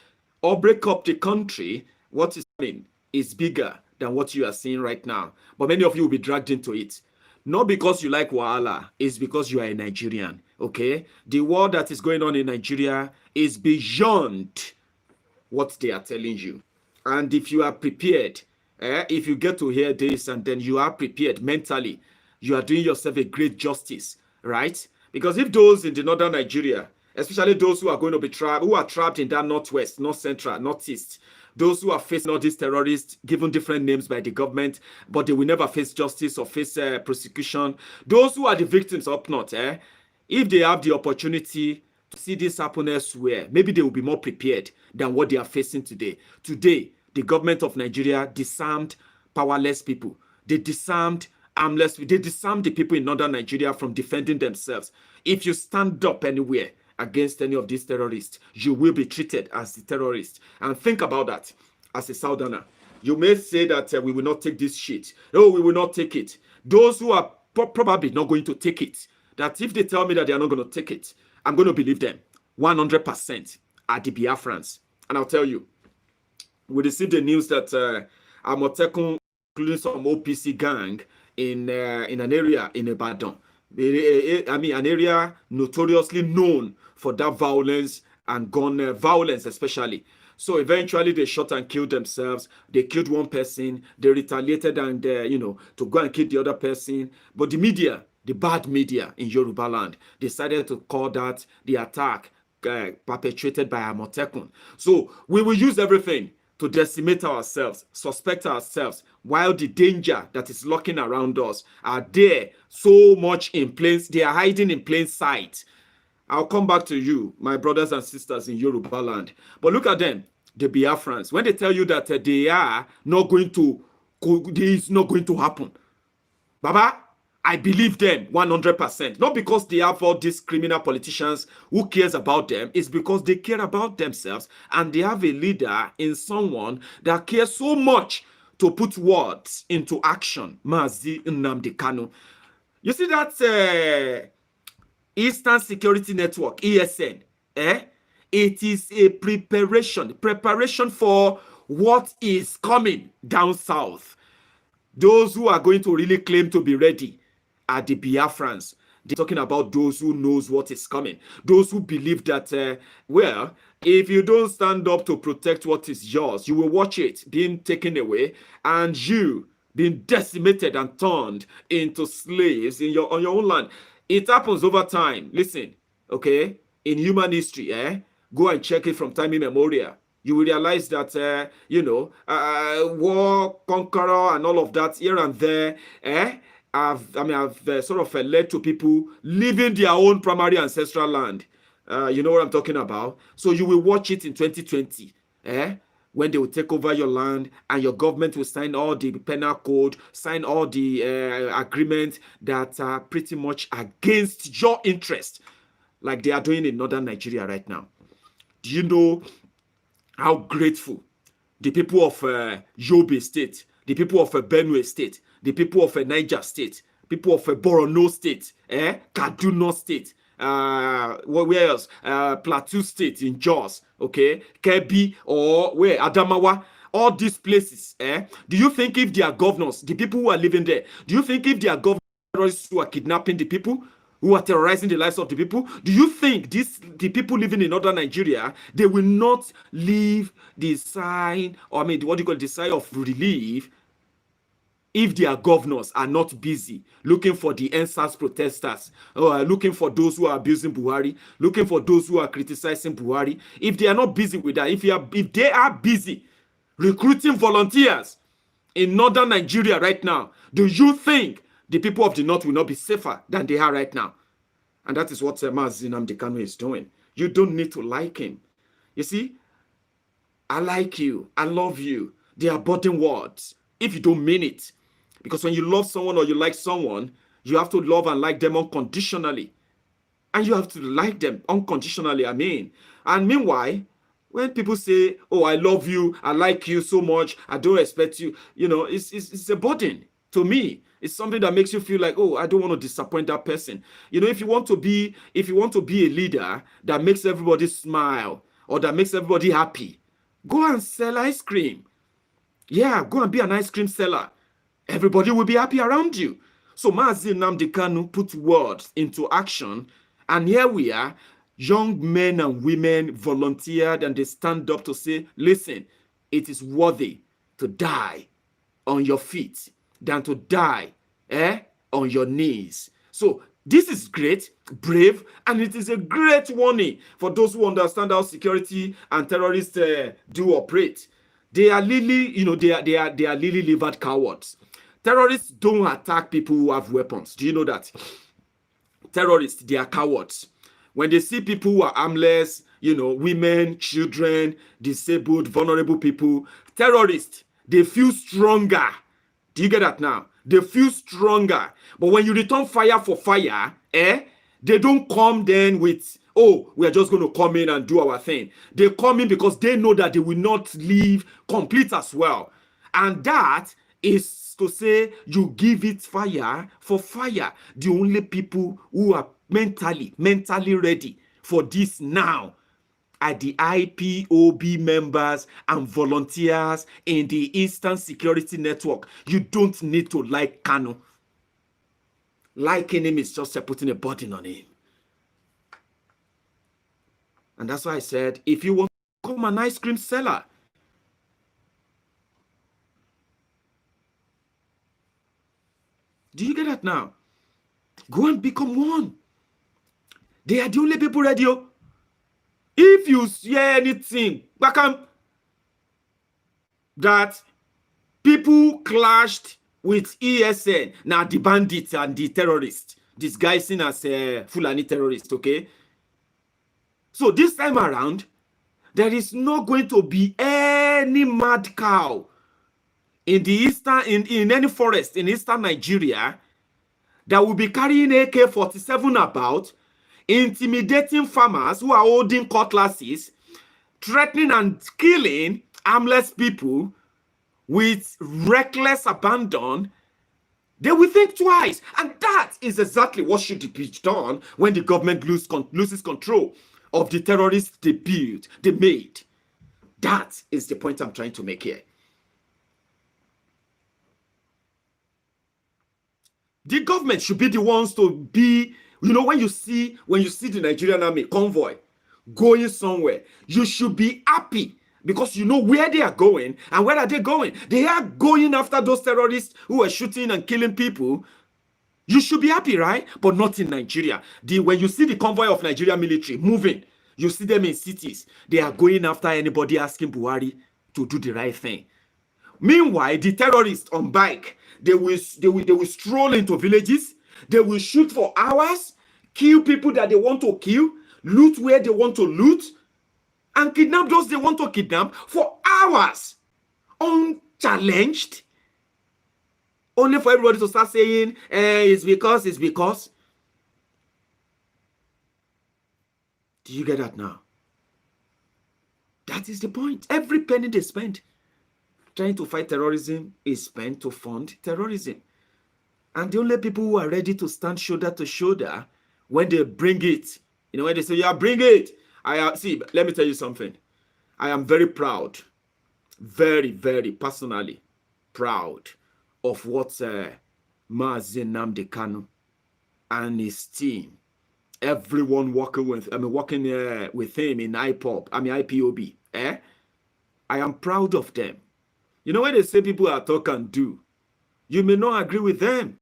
[SPEAKER 2] or break up the country. What is happening is bigger than what you are seeing right now. But many of you will be dragged into it. Not because you like Wahala, it's because you are a Nigerian, okay? The war that is going on in Nigeria is beyond what they are telling you. And if you are prepared, if you get to hear this and then you are prepared mentally, you are doing yourself a great justice, right? Because if those in the northern Nigeria, especially those who are going to be trapped, who are trapped in that northwest, north central, northeast, those who are facing all these terrorists, given different names by the government, but they will never face justice or face prosecution. Those who are the victims up north, if they have the opportunity to see this happen elsewhere, maybe they will be more prepared than what they are facing today. Today, the government of Nigeria disarmed powerless people. They disarmed armless people. They disarmed the people in northern Nigeria from defending themselves. If you stand up anywhere against any of these terrorists, you will be treated as the terrorist. And think about that as a southerner. You may say that we will not take this shit. No, we will not take it. Those who are probably not going to take it, that if they tell me that they are not going to take it, I'm going to believe them 100% are the Biafrans. And I'll tell you, we received the news that Amotekun, including some OPC gang in an area in Ibadan, an area notoriously known for that violence and gun violence especially. So eventually they shot and killed themselves. They killed one person. They retaliated and, to go and kill the other person. But the media, the bad media in Yoruba land, decided to call that the attack perpetrated by Amotekun. So we will use everything to decimate ourselves, suspect ourselves, while the danger that is lurking around us are there so much in plain, they are hiding in plain sight. I'll come back to you, my brothers and sisters in Yoruba land. But look at them, the Biafrans. When they tell you that they are not going to, this is not going to happen. Baba, I believe them 100%. Not because they have all these criminal politicians who cares about them. It's because they care about themselves and they have a leader in someone that cares so much to put words into action. Mazi Nnamdi Kanu. You see that Eastern Security Network, ESN, it is a preparation for what is coming down south. Those who are going to really claim to be ready are the Biafrans. They're talking about those who knows what is coming. Those who believe that, well, if you don't stand up to protect what is yours, you will watch it being taken away and you being decimated and turned into slaves on your own land. It happens over time. Listen, okay? In human history, go and check it from time immemorial. You will realize that, war, Kankara, and all of that here and there, have sort of led to people leaving their own primary ancestral land. You know what I'm talking about? So you will watch it in 2020, when they will take over your land and your government will sign all the penal code, sign all the agreements that are pretty much against your interest, like they are doing in northern Nigeria right now. Do you know how grateful the people of Yobe State, the people of Benue State, the people of Niger State, people of Borno State, Kaduna State, where else? Plateau State in Jos, okay, Kebbi, or where Adamawa, all these places. Do you think if their governors, the people who are living there, do you think if their governors who are kidnapping the people, who are terrorizing the lives of the people, do you think the people living in northern Nigeria, they will not leave the sign, or what do you call it, the sign of relief, if their governors are not busy looking for the NSAS protesters, or looking for those who are abusing Buhari, looking for those who are criticizing Buhari? If they are not busy with that, if they are busy recruiting volunteers in northern Nigeria right now, do you think the people of the north will not be safer than they are right now? And that is what Mazi Nnamdi Kanu is doing. You don't need to like him. You see, I like you, I love you. They are burden words if you don't mean it. Because when you love someone or you like someone, you have to love and like them unconditionally. And you have to like them unconditionally, And meanwhile, when people say, oh, I love you, I like you so much, I don't respect you, it's a burden to me. It's something that makes you feel like, oh, I don't want to disappoint that person. If you want to be a leader that makes everybody smile or that makes everybody happy, go and sell ice cream. Yeah, go and be an ice cream seller. Everybody will be happy around you. So Mazi Nnamdi Kanu put words into action, and here we are, young men and women volunteered, and they stand up to say, listen, it is worthy to die on your feet than to die on your knees. So this is great, brave, and it is a great warning for those who understand how security and terrorists do operate. They are really, they are lily-livered cowards. Terrorists don't attack people who have weapons. Do you know that? Terrorists, they are cowards. When they see people who are armless, women, children, disabled, vulnerable people, terrorists, they feel stronger. Do you get that now? They feel stronger. But when you return fire for fire, they don't come then with, oh, we are just going to come in and do our thing. They come in because they know that they will not leave complete as well. And that is to say, you give it fire for fire. The only people who are mentally ready for this now are the IPOB members and volunteers in the Eastern Security Network. You don't need to like Kanu. Liking him is just putting a burden on him. And that's why I said, if you want to become an ice cream seller. Do you get that now? Go and become one. They are the only people ready. If you hear anything, that people clashed with ESN, now the bandits and the terrorists, disguising as Fulani terrorists, okay? So this time around, there is not going to be any mad cow in the eastern, in any forest in eastern Nigeria that will be carrying AK-47 about, intimidating farmers who are holding cutlasses, threatening and killing armless people with reckless abandon. They will think twice. And that is exactly what should be done when the government loses control of the terrorists they built, they made. That is the point I'm trying to make here. The government should be the ones to be, when you see the Nigerian army convoy going somewhere, you should be happy because you know where they are going. And where are they going? They are going after those terrorists who are shooting and killing people. You should be happy, right? But not in Nigeria. When you see the convoy of Nigerian military moving, you see them in cities. They are going after anybody asking Buhari to do the right thing. Meanwhile, the terrorists on bike, they will stroll into villages. They will shoot for hours, kill people that they want to kill, loot where they want to loot, and kidnap those they want to kidnap for hours, unchallenged. Only for everybody to start saying, it's because. Do you get that now? That is the point. Every penny they spend trying to fight terrorism is spent to fund terrorism. And the only people who are ready to stand shoulder to shoulder when they bring it, when they say, yeah, bring it. See, let me tell you something. I am very proud, very, very personally proud of what Mazi Nnamdi Kanu and his team, everyone working with him in IPOB. I am proud of them. When they say people are talk and do, you may not agree with them.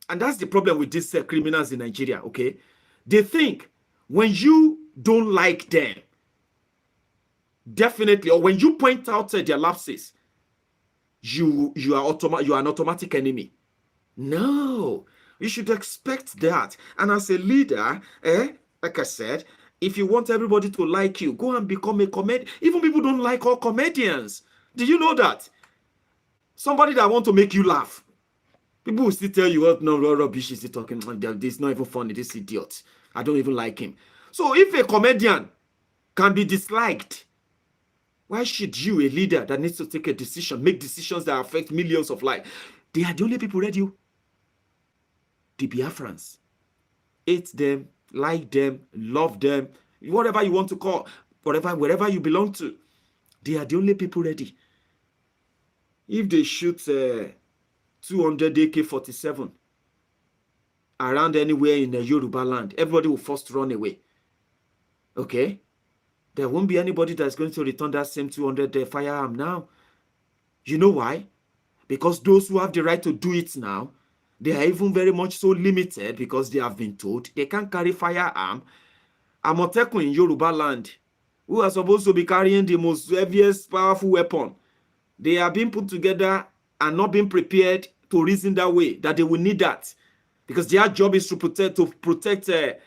[SPEAKER 2] And that's the problem with these criminals in Nigeria, okay? They think when you don't like them, definitely, or when you point out their lapses, you are an automatic enemy. No, you should expect that. And as a leader, like I said, if you want everybody to like you, go and become a comedian. Even people don't like all comedians. Do you know that? Somebody that want to make you laugh, people will still tell you, what rubbish is he talking? This is not even funny, this idiot. I don't even like him. So if a comedian can be disliked, why should you, a leader that needs to take a decision, make decisions that affect millions of lives? They are the only people ready. The Biafrans. Hate them, like them, love them, whatever you want to call, wherever you belong to. They are the only people ready. If they shoot 200 AK-47 around anywhere in the Yoruba land, everybody will first run away. Okay? There won't be anybody that's going to return that same 200 firearm now. You know why? Because those who have the right to do it now, they are even very much so limited because they have been told they can't carry firearm. Amotekun in Yoruba land, who are supposed to be carrying the most heaviest, powerful weapon, they are being put together and not being prepared to reason that way, that they will need that. Because their job is to protect the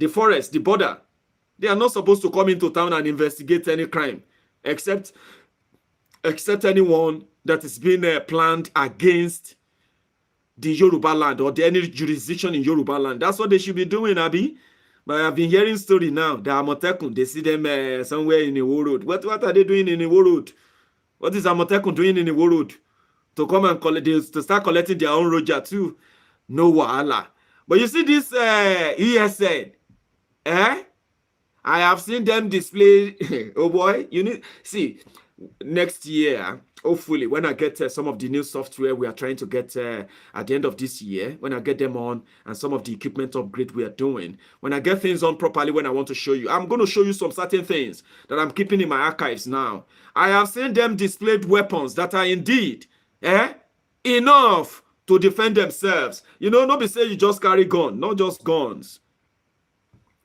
[SPEAKER 2] forest, the border. They are not supposed to come into town and investigate any crime, except anyone that is being planned against the Yoruba land or any jurisdiction in Yoruba land. That's what they should be doing, Abi. But I've been hearing story now. The Amotekun, they see them somewhere in the road. What are they doing in the road? What is Amotekun doing in the road? To come and collect, to start collecting their own roja too. No wahala. But you see this ESN, I have seen them display. Oh boy, you need see. next year, hopefully, when I get some of the new software we are trying to get at the end of this year, when I get them on and some of the equipment upgrade we are doing, when I get things on properly, when I want to show you, I'm going to show you some certain things that I'm keeping in my archives now. I have seen them displayed weapons that are indeed enough to defend themselves. You know, not be say you just carry gun, not just guns.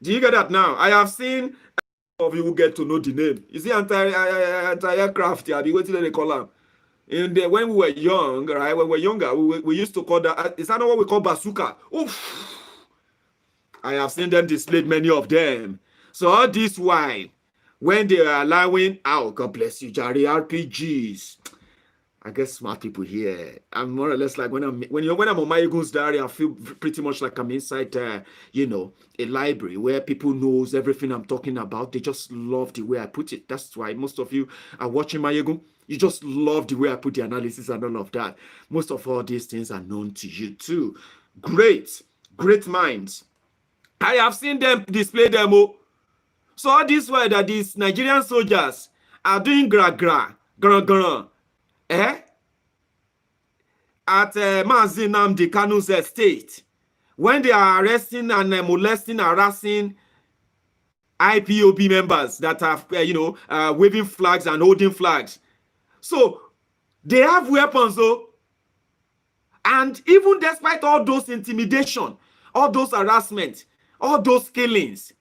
[SPEAKER 2] Do you get that now? I have seen of you will get to know the name. You see, anti-aircraft, yeah, be waiting they call them. And when we were young, right? When we were younger, we used to call that. Is that not what we call bazooka? Oof! I have seen them displayed, many of them. So all this while, when they are allowing, oh God bless you, Jerry, RPGs. I guess smart people here. I'm more or less like when I'm on Maiyegun's diary, I feel pretty much like I'm inside, you know, a library where people knows everything I'm talking about. They just love the way I put it. That's why most of you are watching Maiyegun. You just love the way I put the analysis and all of that. Most of all these things are known to you too. Great minds. I have seen them display demo. So all this way that these Nigerian soldiers are doing gra at Mazi Nnamdi Kanu's estate, when they are arresting and molesting, harassing IPOB members that are waving flags and holding flags. So they have weapons though. And even despite all those intimidation, all those harassment, all those killings,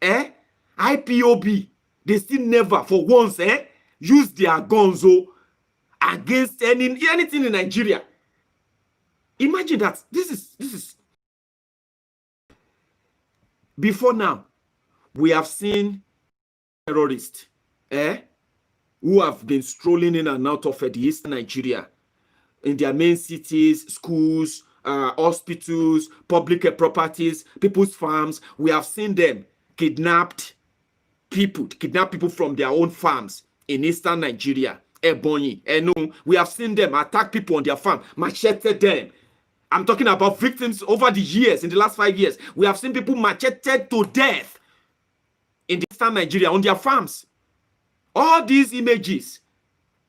[SPEAKER 2] IPOB, they still never for once use their guns against anything in Nigeria. Imagine that. This is before now. We have seen terrorists who have been strolling in and out of the eastern Nigeria in their main cities, schools, hospitals, public properties, people's farms. We have seen them kidnap people from their own farms in eastern Nigeria. Ebonyi, Enu. We have seen them attack people on their farm, machete them. I'm talking about victims over the years, in the last 5 years. We have seen people macheted to death in the eastern Nigeria on their farms. All these images,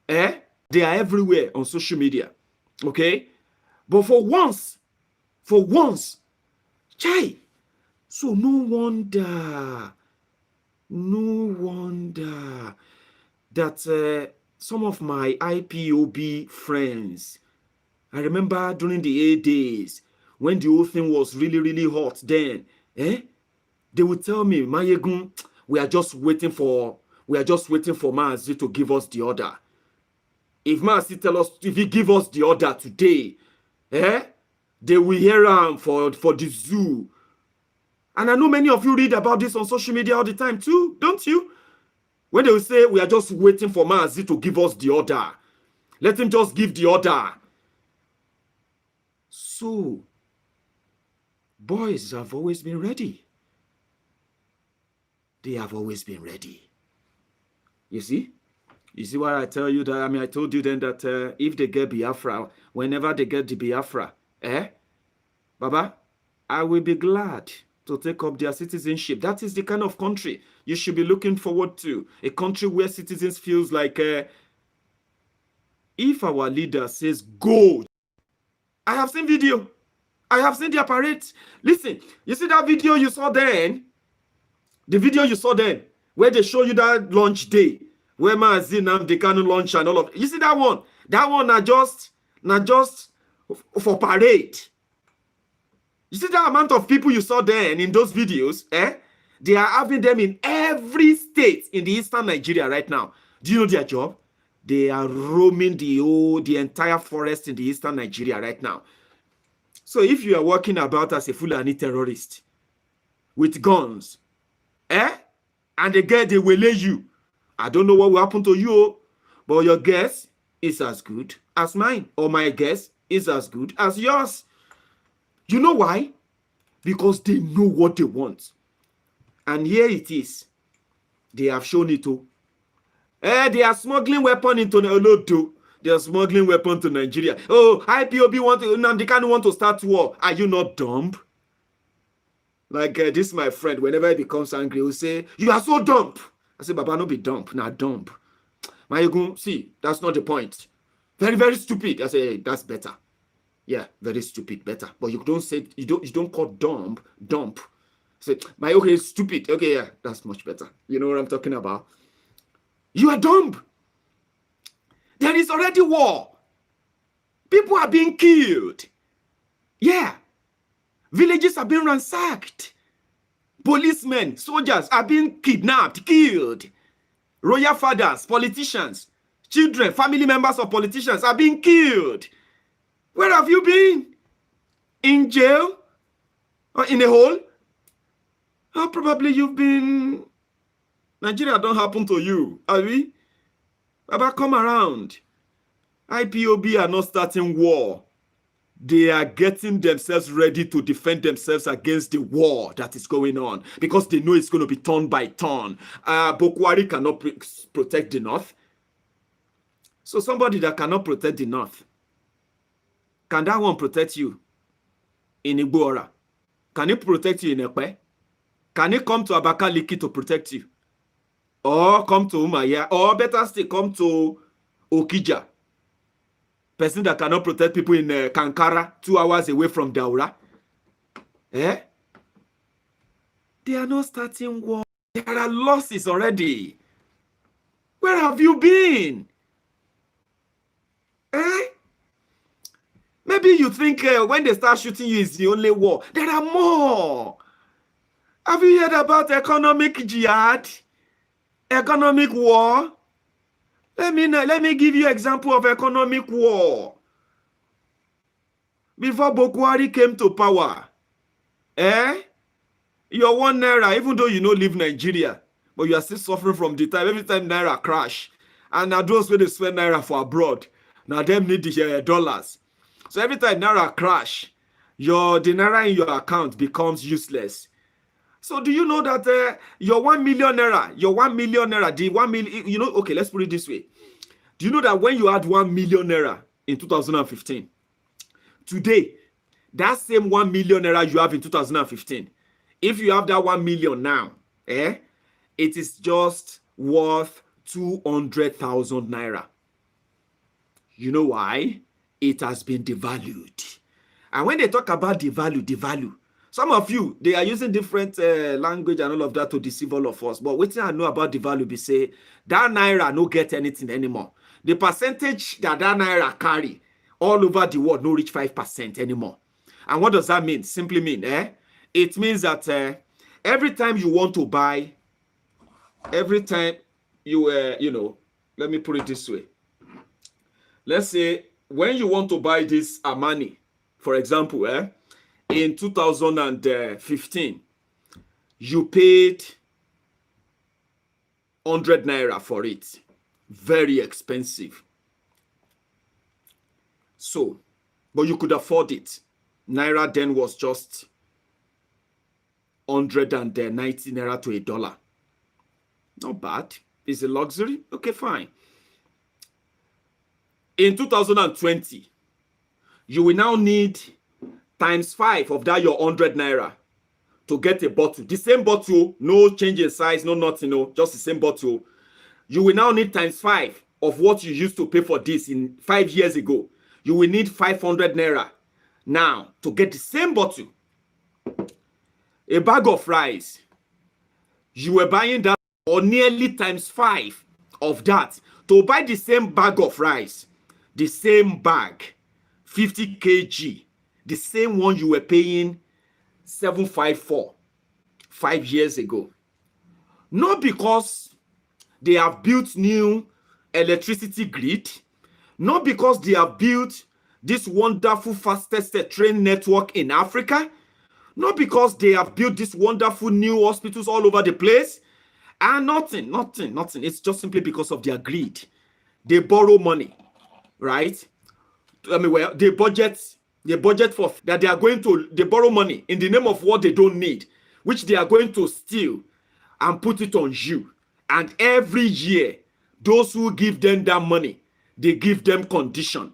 [SPEAKER 2] they are everywhere on social media. Okay? But for once, chai. So no wonder that some of my IPOB friends, I remember during the 8 days when the whole thing was really, really hot then, they would tell me, Maiyegun, we are just waiting for Mazi to give us the order. If Mazi if he give us the order today, they will hear him for the zoo. And I know many of you read about this on social media all the time too, don't you? When they will say, we are just waiting for Mazi to give us the order. Let him just give the order. So, boys have always been ready. They have always been ready. You see? You see what I tell you? That I told you then that if they get Biafra, whenever they get the Biafra, Baba, I will be glad to take up their citizenship. That is the kind of country you should be looking forward to. A country where citizens feels like if our leader says go, I have seen video. I have seen their parades. Listen, you see that video you saw then? The video you saw then, where they show you that launch day, where Mazi Nnamdi Kanu launch and all of it. You see that one? That one not just for parade. You see that amount of people you saw then in those videos, They are having them in every state in the eastern Nigeria right now. Do you know their job? They are roaming the entire forest in the eastern Nigeria right now. So if you are walking about as a Fulani terrorist with guns, and they will lay you, I don't know what will happen to you, but your guess is as good as mine, or my guess is as good as yours. You know why? Because they know what they want. And here it is. They have shown it too. They are smuggling weapon into Olodo. They are smuggling weapon to Nigeria. Oh, IPOB Nnamdi Kanu want to start war. Are you not dumb? Like this, my friend, whenever he becomes angry, he will say, "You are so dumb." I say, "Baba, no be dumb, not dumb." Maiyegun, see, that's not the point. Very, very stupid. I say, that's better. Yeah, very stupid, better. But you don't say, you don't call dump. Say, Maiyegun is stupid. Okay, yeah, that's much better. You know what I'm talking about? You are dumb. There is already war. People are being killed. Yeah. Villages are being ransacked. Policemen, soldiers are being kidnapped, killed. Royal fathers, politicians, children, family members of politicians are being killed. Where have you been? In jail? Or in a hole? Or probably you've been... Nigeria don't happen to you, are we? Baba, come around. IPOB are not starting war. They are getting themselves ready to defend themselves against the war that is going on because they know it's going to be turn by turn. Boko Haram cannot protect the north. So somebody that cannot protect the north, can that one protect you in Igbora? Can it protect you in Ekpe? Can it come to Abakaliki to protect you? Or come to Umaya? Or better still, come to Okija? Person that cannot protect people in Kankara, 2 hours away from Daura. Eh? They are not starting war. There are losses already. Where have you been? Eh? Maybe you think when they start shooting you is the only war. There are more. Have you heard about economic jihad? Economic war? Let me give you an example of economic war. Before Boko Haram came to power, your 1 naira, even though you don't live Nigeria, but you are still suffering from the time. Every time naira crash, and now those where they spend naira for abroad, now them need the dollars. So every time naira crash, the naira in your account becomes useless. So do you know that your 1 million naira, the 1 million, you know, okay, let's put it this way. Do you know that when you had 1 million naira in 2015, today, that same 1 million naira you have in 2015, if you have that 1 million now, it is just worth 200,000 naira. You know why? It has been devalued. And when they talk about devalue, some of you, they are using different language and all of that to deceive all of us. But what I know about devalue be say, that naira no get anything anymore. The percentage that naira carry all over the world no reach 5% anymore. And what does that mean? Simply mean, it means that every time you want to buy, every time you, let me put it this way. Let's say when you want to buy this Armani, for example, in 2015, you paid 100 naira for it. Very expensive. So, but you could afford it. Naira then was just 190 naira to $1. Not bad. It's a luxury. Okay, fine. In 2020, you will now need times 5 of that your 100 naira to get a bottle. The same bottle, no change in size, no nothing, no, just the same bottle. You will now need times 5 of what you used to pay for this in 5 years ago. You will need 500 naira now to get the same bottle. A bag of rice, you were buying that or nearly times 5 of that to buy the same bag of rice, the same bag, 50 kg, the same one you were paying 754 5 years ago. Not because they have built new electricity grid, not because they have built this wonderful fastest train network in Africa, not because they have built this wonderful new hospitals all over the place, and nothing. It's just simply because of their greed. They borrow money, right? I mean, well, they budget for that they borrow money in the name of what they don't need, which they are going to steal and put it on you. And every year, those who give them that money, they give them condition.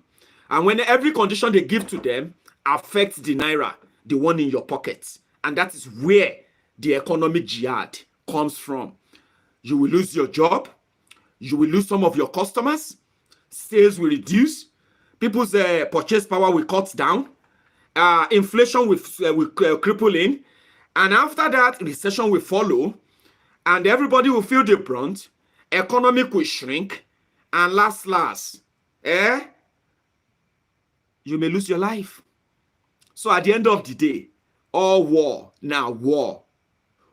[SPEAKER 2] And when every condition they give to them affects the naira, the one in your pockets. And that is where the economic jihad comes from. You will lose your job. You will lose some of your customers. Sales will reduce. People's purchase power will cut down. Inflation will cripple in. And after that, recession will follow. And everybody will feel the brunt. Economy will shrink. And last, you may lose your life. So at the end of the day, all war, now war.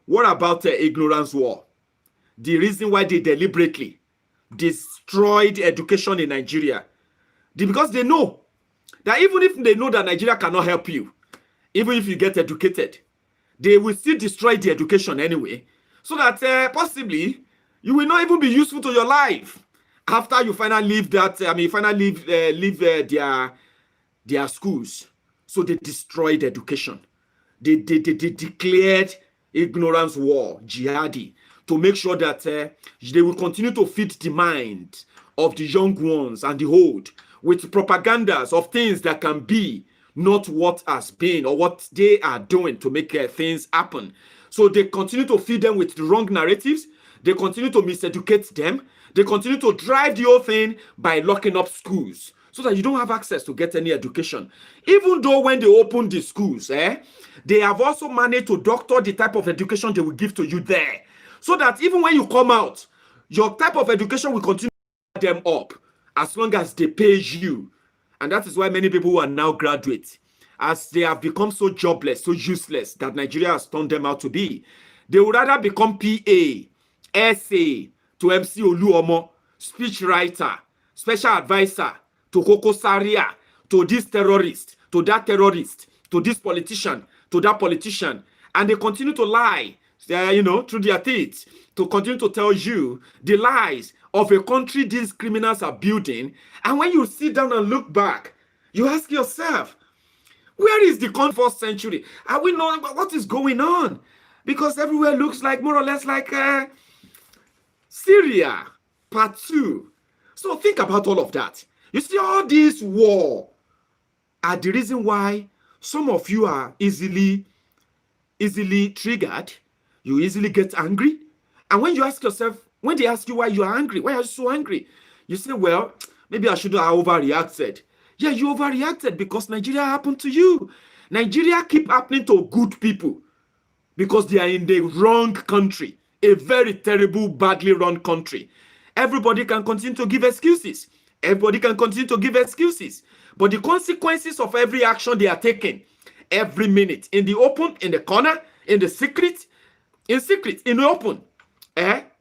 [SPEAKER 2] What about ignorance war? The reason why they deliberately destroyed education in Nigeria. Because they know that even if they know that Nigeria cannot help you, even if you get educated, they will still destroy the education anyway, so that possibly you will not even be useful to your life after you finally leave that. Leave their schools. So they destroyed education. They declared ignorance war, jihadi, to make sure that they will continue to feed the mind of the young ones and the old with propagandas of things that can be not what has been or what they are doing to make things happen. So they continue to feed them with the wrong narratives. They continue to miseducate them. They continue to drive the whole thing by locking up schools so that you don't have access to get any education. Even though when they open the schools, they have also managed to doctor the type of education they will give to you there. So that even when you come out, your type of education will continue to them up as long as they pay you. And that is why many people who are now graduates, as they have become so jobless, so useless, that Nigeria has turned them out to be, they would rather become PA, SA, to MC Oluomo, speech writer, special advisor, to Koko Saria, to this terrorist, to that terrorist, to this politician, to that politician. And they continue to lie, through their teeth, to continue to tell you the lies of a country these criminals are building. And when you sit down and look back, you ask yourself, where is the 21st century? Are we knowing what is going on? Because everywhere looks like more or less like Syria, part 2. So think about all of that. You see, all this war are the reason why some of you are easily triggered. You easily get angry. And when you ask yourself, when they ask you why you are angry, why are you so angry? You say, well, maybe I shouldn't have overreacted. Yeah, you overreacted because Nigeria happened to you. Nigeria keep happening to good people because they are in the wrong country, a very terrible, badly run country. Everybody can continue to give excuses. Everybody can continue to give excuses. But the consequences of every action they are taking, every minute, in the open, in the corner, in the secret, in the open,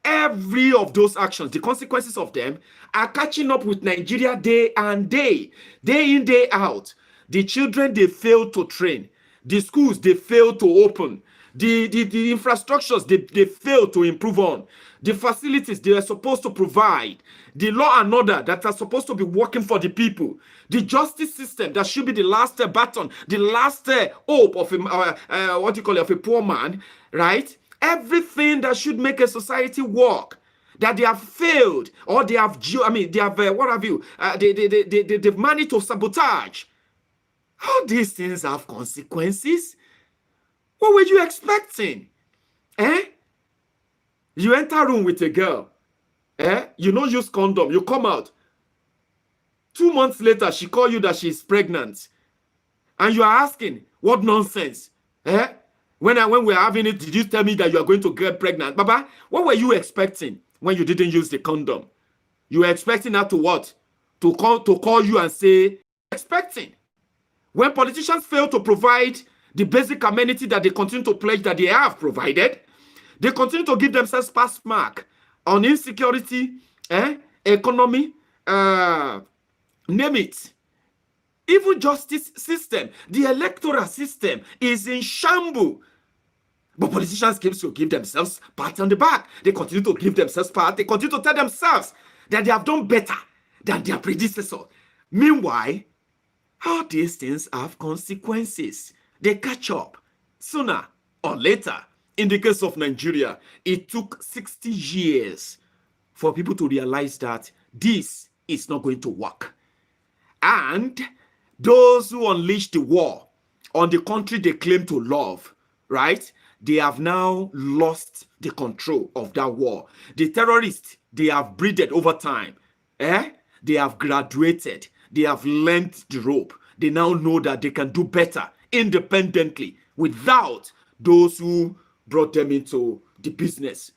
[SPEAKER 2] every of those actions, the consequences of them are catching up with Nigeria day and day in, day out. The children, they fail to train. The schools, they fail to open. The infrastructures, they fail to improve on. The facilities they are supposed to provide. The law and order that are supposed to be working for the people. The justice system that should be the last baton, the last hope of a poor man, right? Everything that should make a society work, that they have failed, or they've managed to sabotage. All these things have consequences. What were you expecting? You enter a room with a girl, you don't use condom, you come out. 2 months later, she call you that she's pregnant. And you are asking, what nonsense? When we're having it, did you tell me that you are going to get pregnant? Baba, what were you expecting when you didn't use the condom? You were expecting her to what? To call you and say, expecting. When politicians fail to provide the basic amenity that they continue to pledge that they have provided, they continue to give themselves pass mark on insecurity, economy, name it. Even justice system, the electoral system is in shambles. But politicians keep to give themselves pat on the back. They continue to give themselves pat. They continue to tell themselves that they have done better than their predecessor. Meanwhile, all these things have consequences. They catch up sooner or later. In the case of Nigeria, it took 60 years for people to realize that this is not going to work. And those who unleash the war on the country they claim to love, right? they have now lost the control of that war. The terrorists, they have breeded over time. They have graduated. They have learned the rope. They now know that they can do better independently without those who brought them into the business.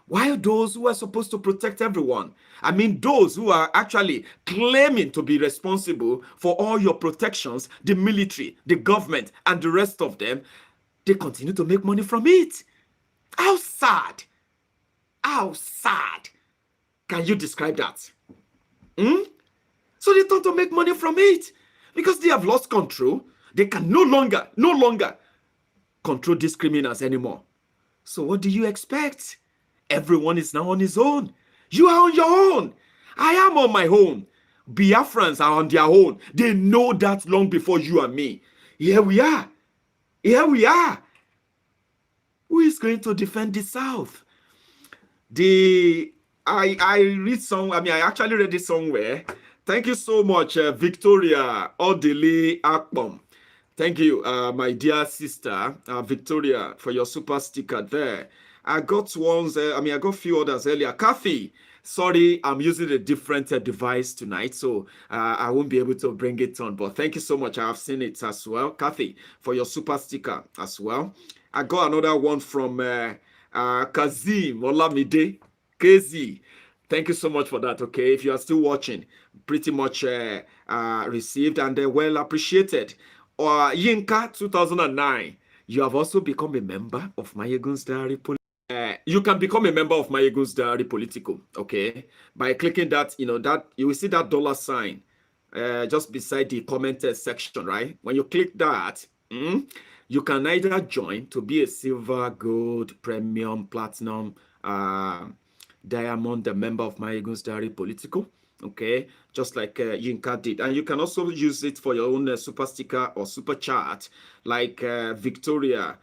[SPEAKER 2] While those who are supposed to protect everyone, I mean those who are actually claiming to be responsible for all your protections, the military, the government, and the rest of them, they continue to make money from it. How sad? How sad can you describe that? So they turn to make money from it because they have lost control. They can no longer control these criminals anymore. So what do you expect? Everyone is now on his own. You are on your own. I am on my own. Biafrans are on their own. They know that long before you and me. Here we are. Here we are. Who is going to defend the South? I read some. I actually read it somewhere. Thank you so much, Victoria Odili Akpom. Thank you, my dear sister, Victoria, for your super sticker there. I got ones, I got a few others earlier. Kathy, sorry, I'm using a different device tonight, so I won't be able to bring it on. But thank you so much. I have seen it as well. Kathy, for your super sticker as well. I got another one from Kazim Olamide. KZ. Thank you so much for that, okay? If you are still watching, pretty much received and well appreciated. Yinka 2009, you have also become a member of Maiyegun's Diary. You can become a member of Maiyegun's Diary Politico, okay? By clicking that, that you will see that $ just beside the comment section, right? When you click that, you can either join to be a silver, gold, premium, platinum, diamond, a member of Maiyegun's Diary Politico, okay, just like Yinka did. And you can also use it for your own super sticker or super chat, like Victoria,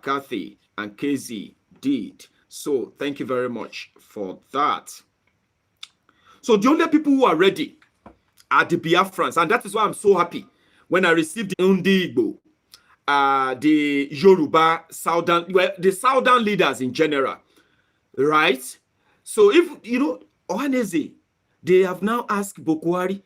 [SPEAKER 2] Kathy, and KZ did. So thank you very much for that. So the only people who are ready are the Biafrans, and that is why I'm so happy when I received the Ndigbo, the Yoruba, the Southern leaders in general, right? So if, Ohaneze, they have now asked Boko Haram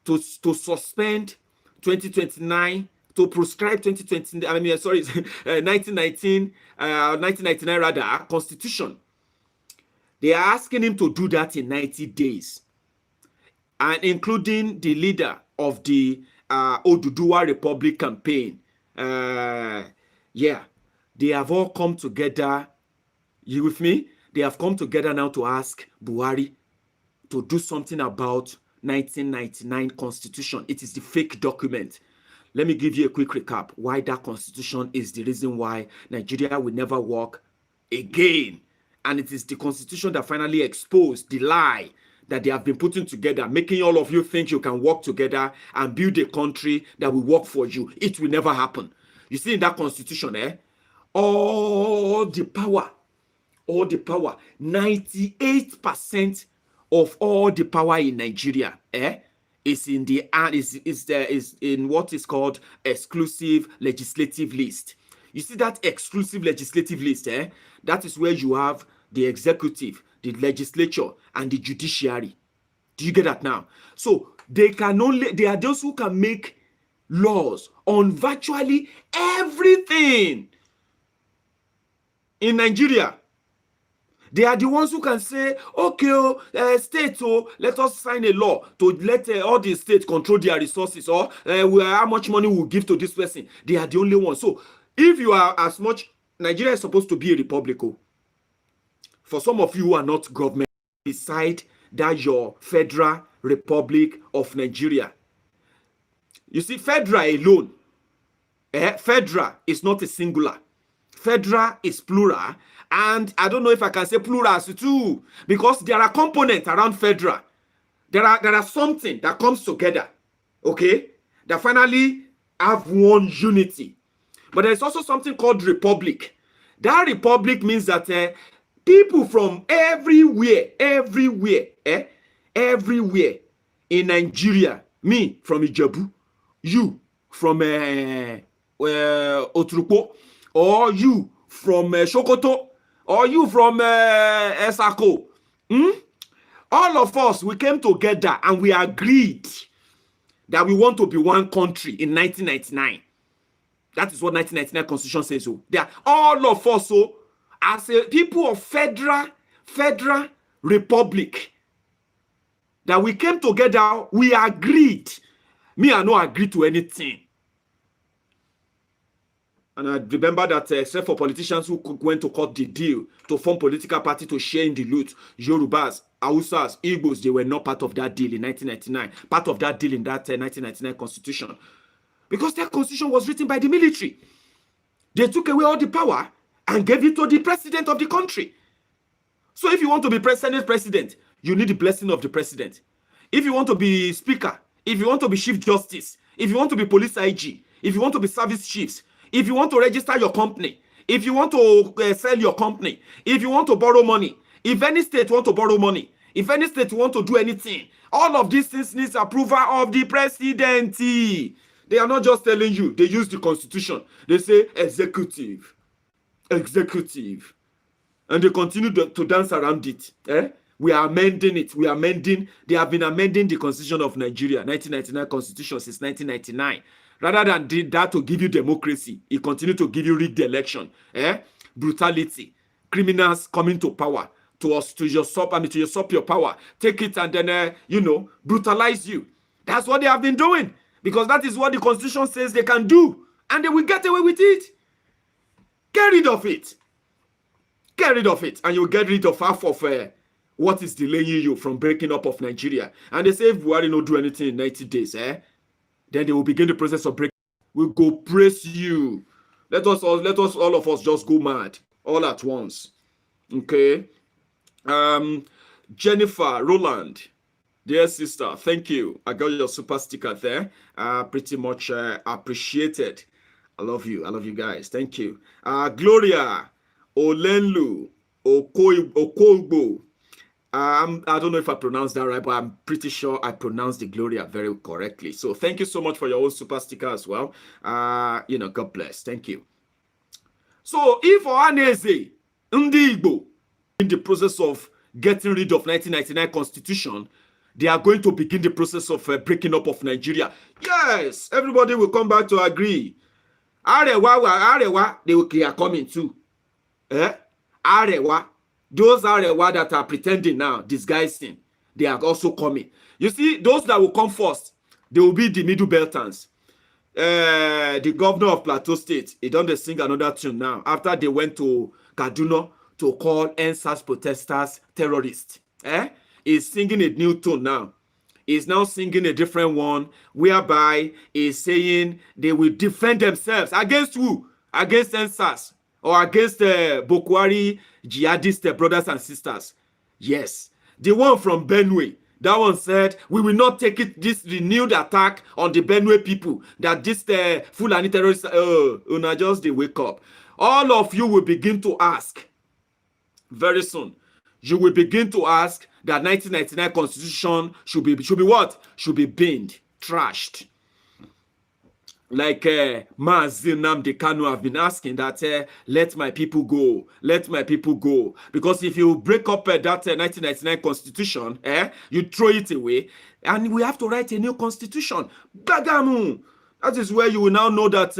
[SPEAKER 2] to suspend 2029, to prescribe 1999 rather, constitution. They are asking him to do that in 90 days. And including the leader of the Oduduwa Republic campaign. They have all come together. You with me? They have come together now to ask Buhari to do something about 1999 constitution. It is the fake document. Let me give you a quick recap why that constitution is the reason why Nigeria will never work again. And it is the constitution that finally exposed the lie that they have been putting together, making all of you think you can work together and build a country that will work for you. It will never happen. You see in that constitution, all the power, 98% of all the power in Nigeria, is in what is called exclusive legislative list. You see that exclusive legislative list, that is where you have the executive, the legislature, and the judiciary. Do you get that now? So they are those who can make laws on virtually everything in Nigeria. They are the ones who can say, okay, state, let us sign a law to let all the states control their resources, or how much money we'll give to this person. They are the only ones. So if you are as much, Nigeria is supposed to be a republic. For some of you who are not government, decide that your Federal Republic of Nigeria. You see, federal alone, federal is not a singular. Federal is plural. And I don't know if I can say plural too, because there are components around federal. There are something that comes together, okay, that finally have one unity. But there's also something called republic. That republic means that people from everywhere in Nigeria, me from Ijebu, you from Otrupo, or you from Sokoto, or you from Esako. All of us, we came together and we agreed that we want to be one country in 1999. That is what 1999 Constitution says. So they are all of us, so as a people of federal republic, that we came together, we agreed. Me, I no agree to anything. And I remember that except for politicians who went to cut the deal to form political party to share in the loot, Yorubas, Hausas, Igbos, they were not part of that deal in 1999. Part of that deal in that 1999 Constitution. Because that Constitution was written by the military. They took away all the power and gave it to the president of the country. So if you want to be president, you need the blessing of the president. If you want to be speaker, if you want to be chief justice, if you want to be police IG, if you want to be service chiefs, if you want to register your company, if you want to sell your company, if you want to borrow money, if any state want to borrow money, if any state want to do anything, all of these things needs approval of the president. They are not just telling you. They use the constitution. They say executive. And they continue to dance around it. We are amending it. They have been amending the Constitution of Nigeria, 1999 Constitution since 1999. Rather than that to give you democracy, it continued to give you rigged election, brutality, criminals coming to power, to usurp your power, take it and then, brutalize you. That's what they have been doing, because that is what the Constitution says they can do, and they will get away with it. Get rid of it. Get rid of it, and you'll get rid of half of what is delaying you from breaking up of Nigeria. And they say if Buhari don't do anything in 90 days, then they will begin the process of breaking. We'll go praise you. Let us all of us just go mad all at once. Okay. Jennifer Roland, dear sister, thank you. I got your super sticker there. Pretty much appreciated. I love you guys. Thank you. Gloria Olenlu Okoigbo. I don't know if I pronounced that right, but I'm pretty sure I pronounced the Gloria very correctly. So thank you so much for your own super sticker as well. God bless. Thank you. So if Ohaneze Ndi Igbo in the process of getting rid of 1999 Constitution, they are going to begin the process of breaking up of Nigeria. Yes, everybody will come back to agree. Arewa, they are coming too. Arewa. Those are the ones that are pretending now, disguising. They are also coming. You see, those that will come first, they will be the Middle Beltons. The governor of Plateau State, he done sing another tune now. After they went to Kaduna to call NSAS protesters terrorists. He's singing a new tune now. He's now singing a different one, whereby he's saying they will defend themselves. Against who? Against NSAS. Or against Boko Haram jihadist brothers and sisters. Yes. The one from Benue, that one said, we will not take it, this renewed attack on the Benue people, that this Fulani terrorists, just they wake up. All of you will begin to ask, very soon, you will begin to ask that 1999 Constitution should be what? Should be binned, trashed. Like Mazi Nnamdi Kanu have been asking that let my people go, because if you break up that 1999 Constitution, you throw it away, and we have to write a new Constitution. Bagamu. That is where you will now know that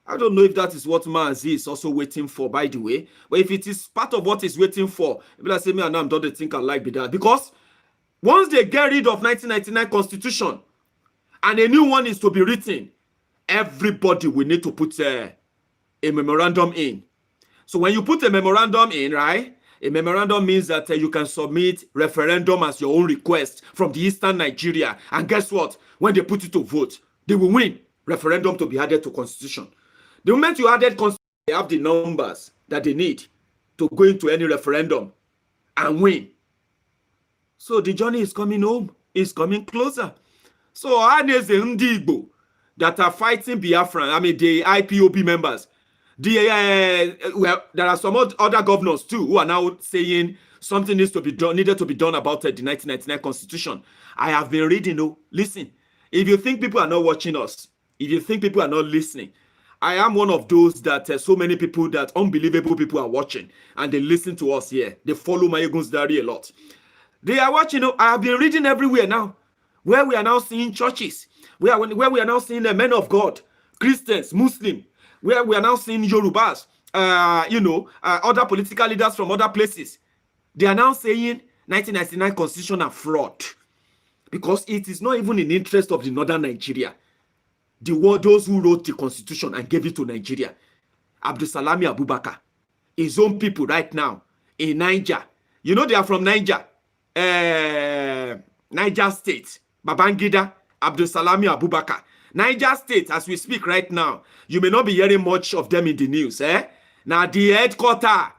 [SPEAKER 2] I don't know if that is what Mazi is also waiting for, by the way, but if it is part of what he's waiting for, people are saying, me and I don't think I like that, because once they get rid of 1999 Constitution and a new one is to be written, everybody will need to put a memorandum in. So when you put a memorandum in, right, a memorandum means that you can submit referendum as your own request from the Eastern Nigeria. And guess what? When they put it to vote, they will win. Referendum to be added to Constitution. The moment you added Constitution, they have the numbers that they need to go into any referendum and win. So the journey is coming home. It's coming closer. So Ohaneze Ndi Igbo that are fighting Biafran, the IPOB members, there are some other governors too who are now saying something needed to be done about the 1999 Constitution. I have been reading. Listen, if you think people are not watching us, if you think people are not listening, I am one of those that so many people, that unbelievable people are watching and they listen to us here. They follow Maiyegun's diary a lot. They are watching. I have been reading everywhere now, where we are now seeing churches, where we are now seeing the men of God, Christians, Muslim, where we are now seeing Yorubas, other political leaders from other places. They are now saying 1999 constitution are fraud because it is not even in the interest of the northern Nigeria. Those who wrote the constitution and gave it to Nigeria, Abdulsalami Abubakar, his own people right now in Niger. You know they are from Niger. Niger State, Babangida, Abdulsalami Abubakar. Niger State, as we speak right now, you may not be hearing much of them in the news. Now, the headquarters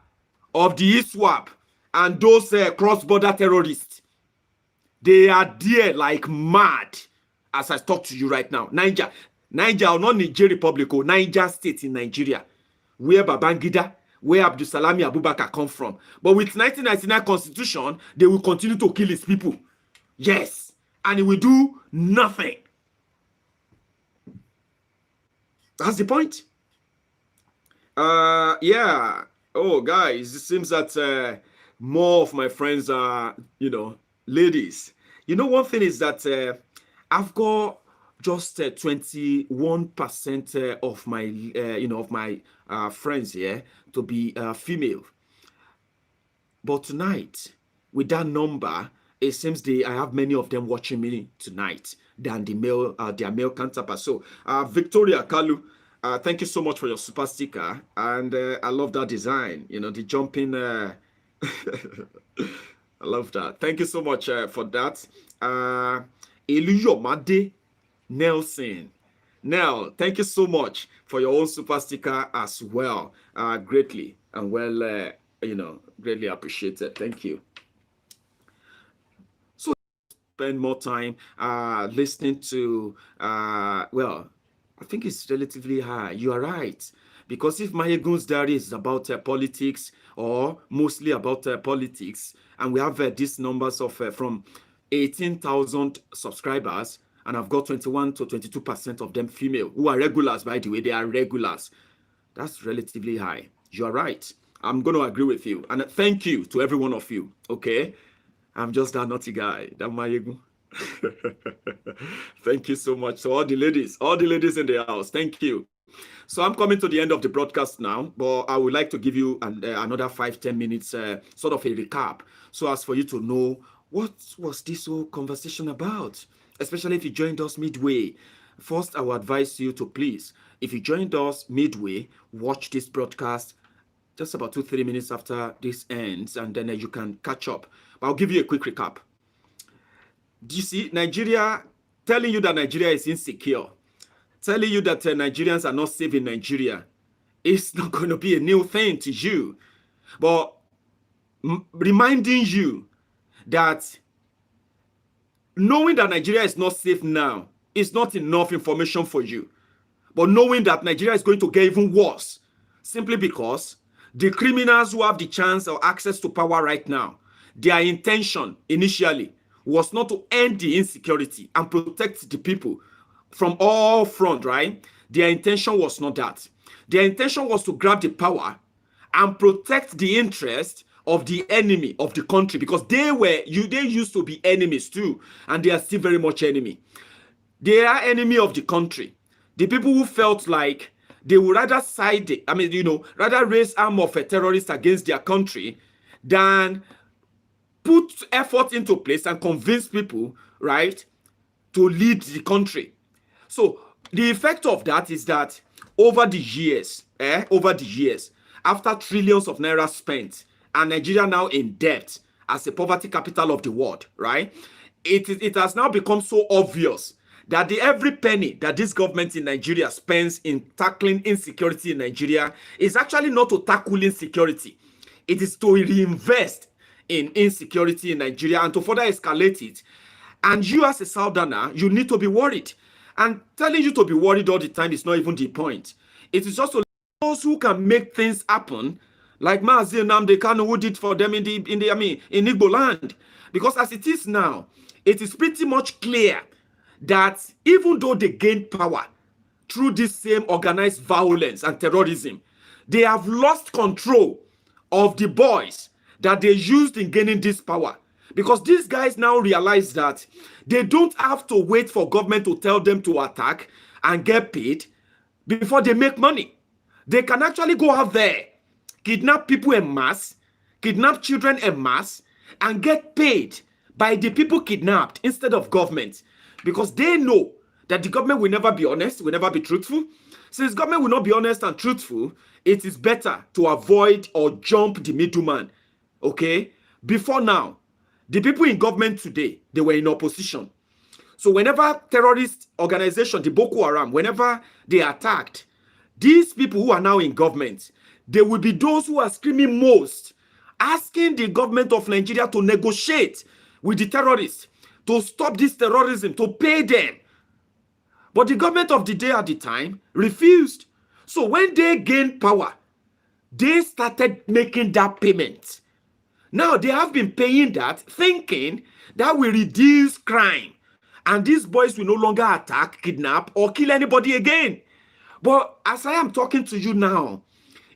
[SPEAKER 2] of the ISWAP and those cross-border terrorists, they are there like mad as I talk to you right now. Niger, not Niger Republic, Niger State in Nigeria, where Babangida, where Abdulsalami Abubakar come from. But with 1999 constitution, they will continue to kill his people. Yes. And he will do nothing. That's the point. Yeah. Oh, guys, it seems that more of my friends are, ladies. One thing is that I've got just 21% of my friends here to be female. But tonight, with that number, it seems I have many of them watching me tonight than their male counterparts. So, Victoria Kalu, thank you so much for your super sticker, and I love that design. The jumping. I love that. Thank you so much for that. Eluyomade Nelson. Nell, thank you so much for your own super sticker as well. Greatly and well, greatly appreciated. Thank you. So spend more time listening to, I think it's relatively high. You are right. Because if Maiyegun's diary is about politics or mostly about politics, and we have these numbers of from 18,000 subscribers, and I've got 21 to 22% of them female, who are regulars, by the way, they are regulars. That's relatively high. You are right. I'm going to agree with you. And thank you to every one of you, okay? I'm just that naughty guy, that Maiyegun. Thank you so much. So all the ladies in the house, thank you. So I'm coming to the end of the broadcast now, but I would like to give you another 5-10 minutes, sort of a recap, so as for you to know what was this whole conversation about, especially if you joined us midway. First, I will advise you to please, if you joined us midway, watch this broadcast just about 2-3 minutes after this ends, and then you can catch up. But I'll give you a quick recap. Do you see Nigeria, telling you that Nigeria is insecure, telling you that Nigerians are not safe in Nigeria? It's not going to be a new thing to you. But reminding you that knowing that Nigeria is not safe now is not enough information for you. But knowing that Nigeria is going to get even worse, simply because the criminals who have the chance or access to power right now, their intention initially was not to end the insecurity and protect the people from all fronts, right? Their intention was not that. Their intention was to grab the power and protect the interest of the enemy of the country, because they used to be enemies too, and they are still very much enemy. They are enemy of the country. The people who felt like they would rather rather raise arm of a terrorist against their country than put effort into place and convince people, right, to lead the country. So the effect of that is that over the years, after trillions of naira spent, and Nigeria now in debt as a poverty capital of the world, right? It has now become so obvious that every penny that this government in Nigeria spends in tackling insecurity in Nigeria is actually not to tackle insecurity. It is to reinvest in insecurity in Nigeria and to further escalate it. And you as a Southerner, you need to be worried. And telling you to be worried all the time is not even the point. It is just to those who can make things happen, like Mazi Nnamdi Kanu, who did for them in Igbo land. Because as it is now, it is pretty much clear that even though they gained power, through this same organized violence and terrorism. They have lost control of the boys that they used in gaining this power. Because these guys now realize that they don't have to wait for government to tell them to attack and get paid before they make money. They can actually go out there, kidnap people en masse, kidnap children en masse, and get paid by the people kidnapped instead of government. Because they know that the government will never be honest, will never be truthful. Since government will not be honest and truthful, it is better to avoid or jump the middleman. Okay? Before now, the people in government today, they were in opposition. So whenever terrorist organization, the Boko Haram, whenever they attacked, these people who are now in government, they will be those who are screaming most, asking the government of Nigeria to negotiate with the terrorists, to stop this terrorism, to pay them. But the government of the day at the time refused. So when they gained power, they started making that payment. Now they have been paying that, thinking that will reduce crime. And these boys will no longer attack, kidnap, or kill anybody again. But as I am talking to you now,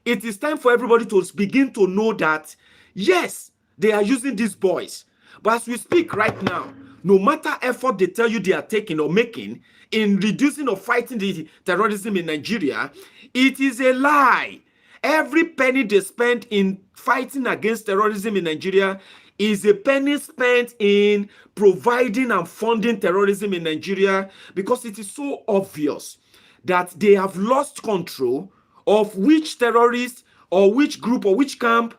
[SPEAKER 2] it is time for everybody to begin to know that, yes, they are using these boys. But as we speak right now, no matter effort they tell you they are taking or making in reducing or fighting the terrorism in Nigeria, it is a lie. Every penny they spend in fighting against terrorism in Nigeria is a penny spent in providing and funding terrorism in Nigeria, because it is so obvious that they have lost control of which terrorist or which group or which camp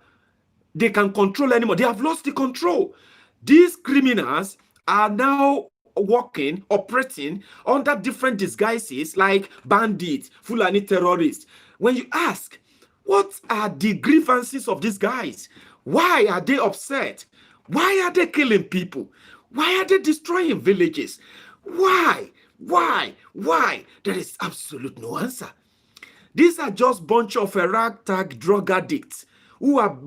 [SPEAKER 2] they can control anymore. They have lost the control. These criminals are now operating under different disguises like bandits, Fulani terrorists. When you ask, what are the grievances of these guys? Why are they upset? Why are they killing people? Why are they destroying villages? Why? There is absolute no answer. These are just bunch of ragtag drug addicts who are,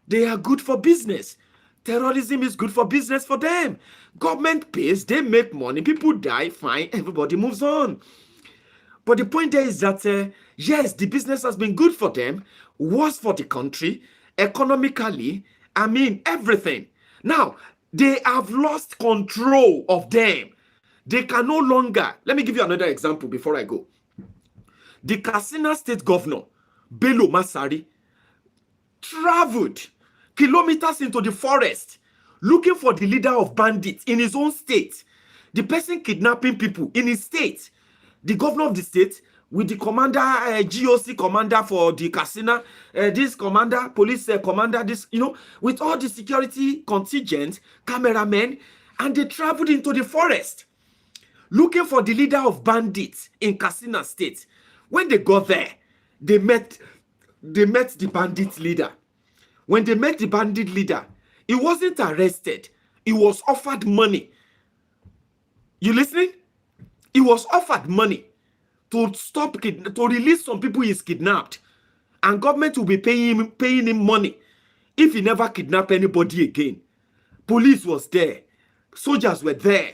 [SPEAKER 2] they are good for business. Terrorism is good for business for them. Government pays, they make money, people die, fine, everybody moves on. But the point there is that, yes, the business has been good for them, worse for the country, economically, I mean, everything. Now, they have lost control of them. They can no longer, let me give you another example before I go. The Katsina State Governor, Bello Masari, traveled kilometers into the forest looking for the leader of bandits in his own state. The person kidnapping people in his state. The governor of the state with the commander, GOC commander for the Katsina, this commander, police commander, this, with all the security contingent, cameramen, and they traveled into the forest looking for the leader of bandits in Katsina State. When they got there, they met the bandit leader. When they met the bandit leader, he wasn't arrested. He was offered money. You listening? He was offered money to release some people he's kidnapped. And government will be paying him money if he never kidnap anybody again. Police was there. Soldiers were there.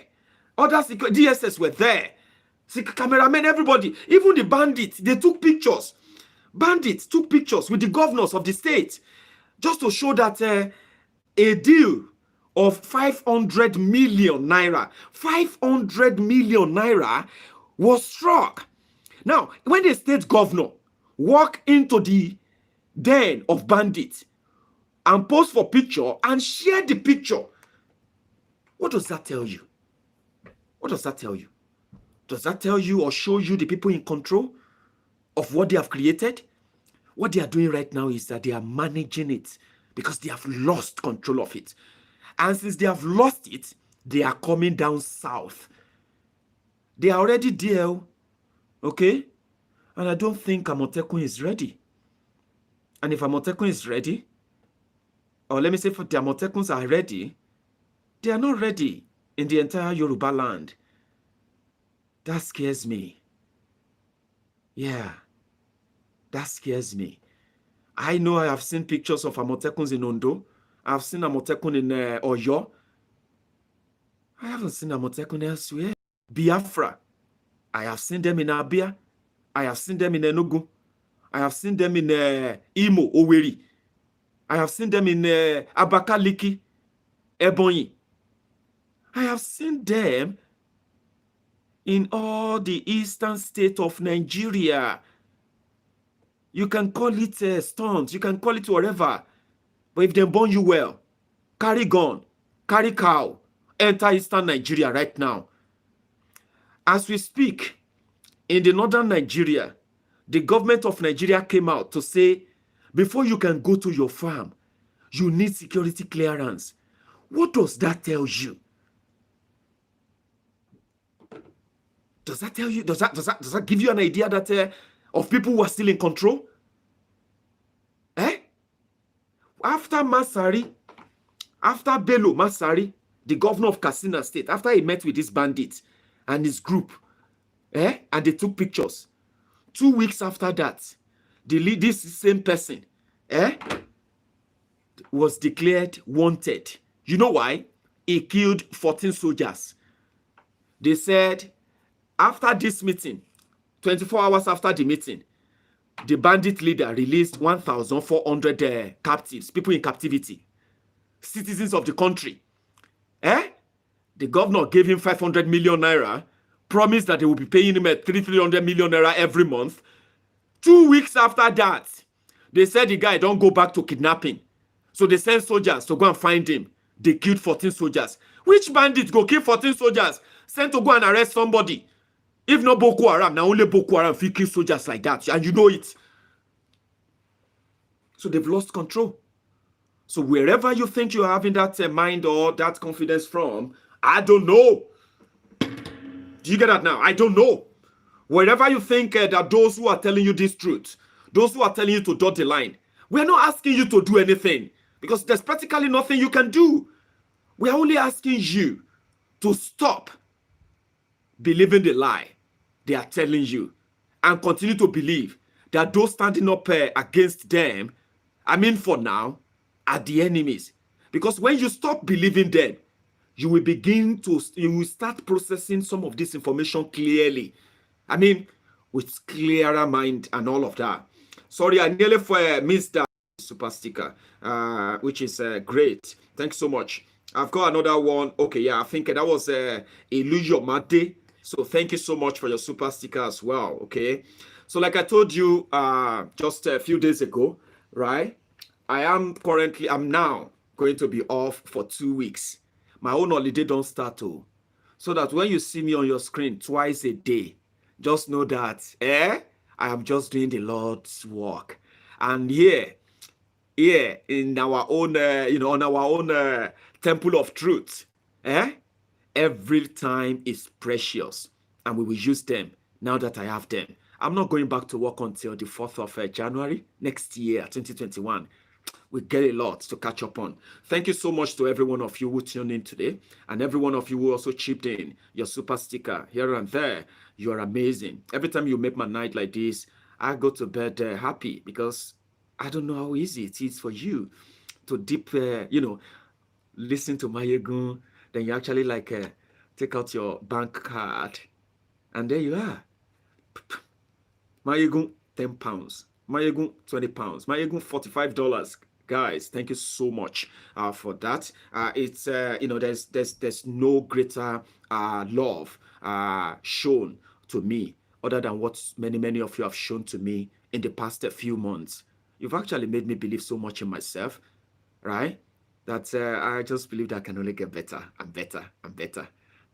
[SPEAKER 2] Other DSS were there. Cameramen, everybody. Even the bandits, they took pictures. Bandits took pictures with the governors of the state just to show that a deal of 500 million naira, 500 million naira was struck. Now, when the state governor walk into the den of bandits and pose for picture and share the picture, what does that tell you? What does that tell you? Does that tell you or show you the people in control of what they have created? What they are doing right now is that they are managing it because they have lost control of it. And since they have lost it, they are coming down south. They are already there, okay? And I don't think Amotekun is ready. And if Amotekun is ready, or let me say if the Amotekuns are ready, they are not ready in the entire Yoruba land. That scares me. Yeah, that scares me. I know I have seen pictures of Amotekuns in Ondo. I've seen Amotekun in Oyo. I haven't seen Amotekun elsewhere. Biafra. I have seen them in Abia. I have seen them in Enugu. I have seen them in Imo, Owerri. I have seen them in Abakaliki, Ebonyi. I have seen them in all the eastern states of Nigeria. You can call it stunts, you can call it whatever. But if they burn you well, carry gun, carry cow, enter eastern Nigeria right now. As we speak, in the northern Nigeria, the government of Nigeria came out to say, before you can go to your farm, you need security clearance. What does that tell you? Does that tell you, does that give you an idea that of people who are still in control? After Masari, after Bello Masari, the governor of Katsina State, after he met with this bandit and his group, and they took pictures, 2 weeks after that, this same person was declared wanted. You know why? He killed 14 soldiers. They said, after this meeting, 24 hours after the meeting, the bandit leader released 1,400 captives, people in captivity, citizens of the country. The governor gave him 500 million naira, promised that they will be paying him 300 million naira every month. 2 weeks after that, they said the guy don't go back to kidnapping. So they sent soldiers to go and find him. They killed 14 soldiers. Which bandit go kill 14 soldiers, sent to go and arrest somebody? If not Boko Haram, now only Boko Haram fit kill soldiers like that, and you know it. So they've lost control. So wherever you think you're having that mind or that confidence from, I don't know. Do you get that now? I don't know. Wherever you think that those who are telling you this truth, those who are telling you to dot the line, we're not asking you to do anything because there's practically nothing you can do. We're only asking you to stop believing the lie they are telling you and continue to believe that those standing up against them, I mean for now, are the enemies. Because when you stop believing them, you will start processing some of this information clearly. I mean, with clearer mind and all of that. Sorry, I nearly missed that super sticker, which is great. Thanks so much. I've got another one. Okay, yeah, I think that was Illusion Mate. So thank you so much for your super sticker as well, okay? So like I told you just a few days ago, right? I'm now going to be off for 2 weeks. My own holiday don't start to. So that when you see me on your screen twice a day, just know that I am just doing the Lord's work. And here in our own, on our own temple of truth, every time is precious, and we will use them now that I have them. I'm not going back to work until the 4th of January next year, 2021. We get a lot to catch up on. Thank you so much to every one of you who tuned in today, and every one of you who also chipped in your super sticker here and there. You are amazing. Every time you make my night like this, I go to bed happy because I don't know how easy it is for you to listen to Maiyegun. Then you actually take out your bank card, and there you are. Maiyegun, £10. Maiyegun, £20. Maiyegun, $45. Guys, thank you so much for that. It's there's no greater love shown to me other than what many of you have shown to me in the past few months. You've actually made me believe so much in myself, right? That I just believe that I can only get better and better and better.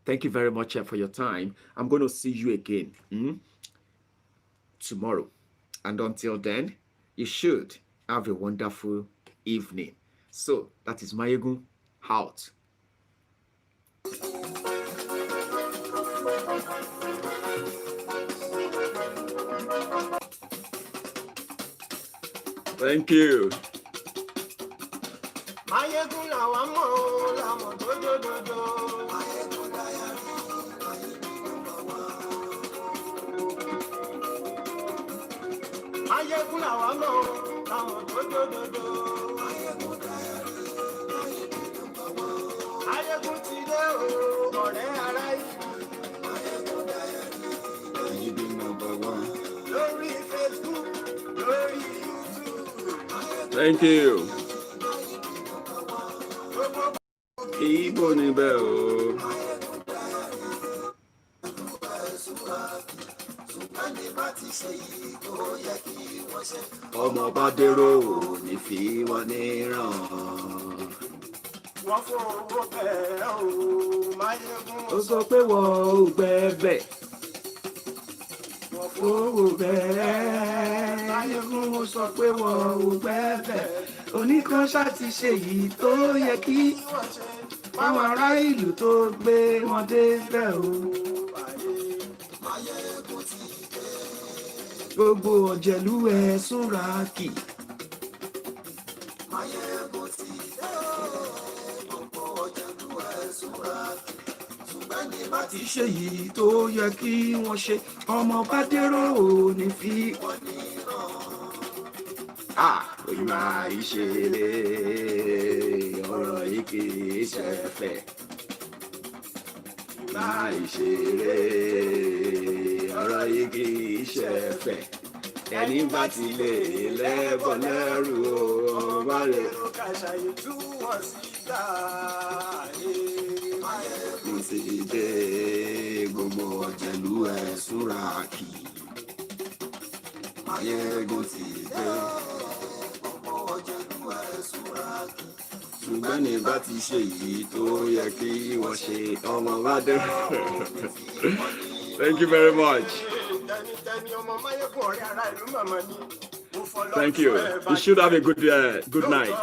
[SPEAKER 2] Thank you very much for your time. I'm going to see you again tomorrow. And until then, you should have a wonderful evening. So that is Maiyegun out. Thank you. Maiyegun làwọn mọ̀ ọ́ làwọn dódódódó. Maiyegun Diary, Maiyegun làwọn. Maiyegun làwọn mọ̀ ọ́ làwọn dódódódó. Maiyegun Diary, Maiyegun làwọn. Maiyegun ti dé o, ọ̀rẹ́ ará yìí. Maiyegun Diary.
[SPEAKER 1] Thank you. Ibo ni bẹ́ẹ̀ o. Ọmọ bá dérò ní fi wọn níran. Wọ́n fowó bẹ́ẹ̀ o, Maiyegun. Ó sọ pé wọ́n ò gbẹ́bẹ̀. Wọ́n fowó bẹ́ẹ̀. Maiyegun ó sọ pé wọ́n ò gbẹ́bẹ̀. Oníkanṣá ti ṣe yìí tó yẹ kí wọ́n ṣe. Àwọn ará ìlú tó gbé wọn débẹ̀ o. Gbogbo ọ̀jẹ̀lú ẹ̀ súnra kì. Bá ti ṣe yìí tó yẹ kí wọ́n ṣe, ọmọ bá dérò ní fi wọ́n níran. Máa ìṣeré ọ̀rọ̀ yìí kì í ṣẹ̀fẹ̀. Máa ìṣeré ọ̀rọ̀ yìí kì í ṣẹ̀fẹ̀. Ẹni bá ti lè lẹ́bọ̀ lẹ́rù o, má lè ro kàṣàyè tú wọ́n síta. Mo ti dé gbogbo ọ̀jẹ̀lú ẹ̀ súnra kì. Maiyegun ti dé gbogbo ọ̀jẹ̀lú ẹ̀ súnra kì. Ṣùgbọ́n ní bá ti ṣe yìí tó yẹ kí wọ́n ṣe, ọmọ bá dé. Thank you very much. Thank you. You should have a good night.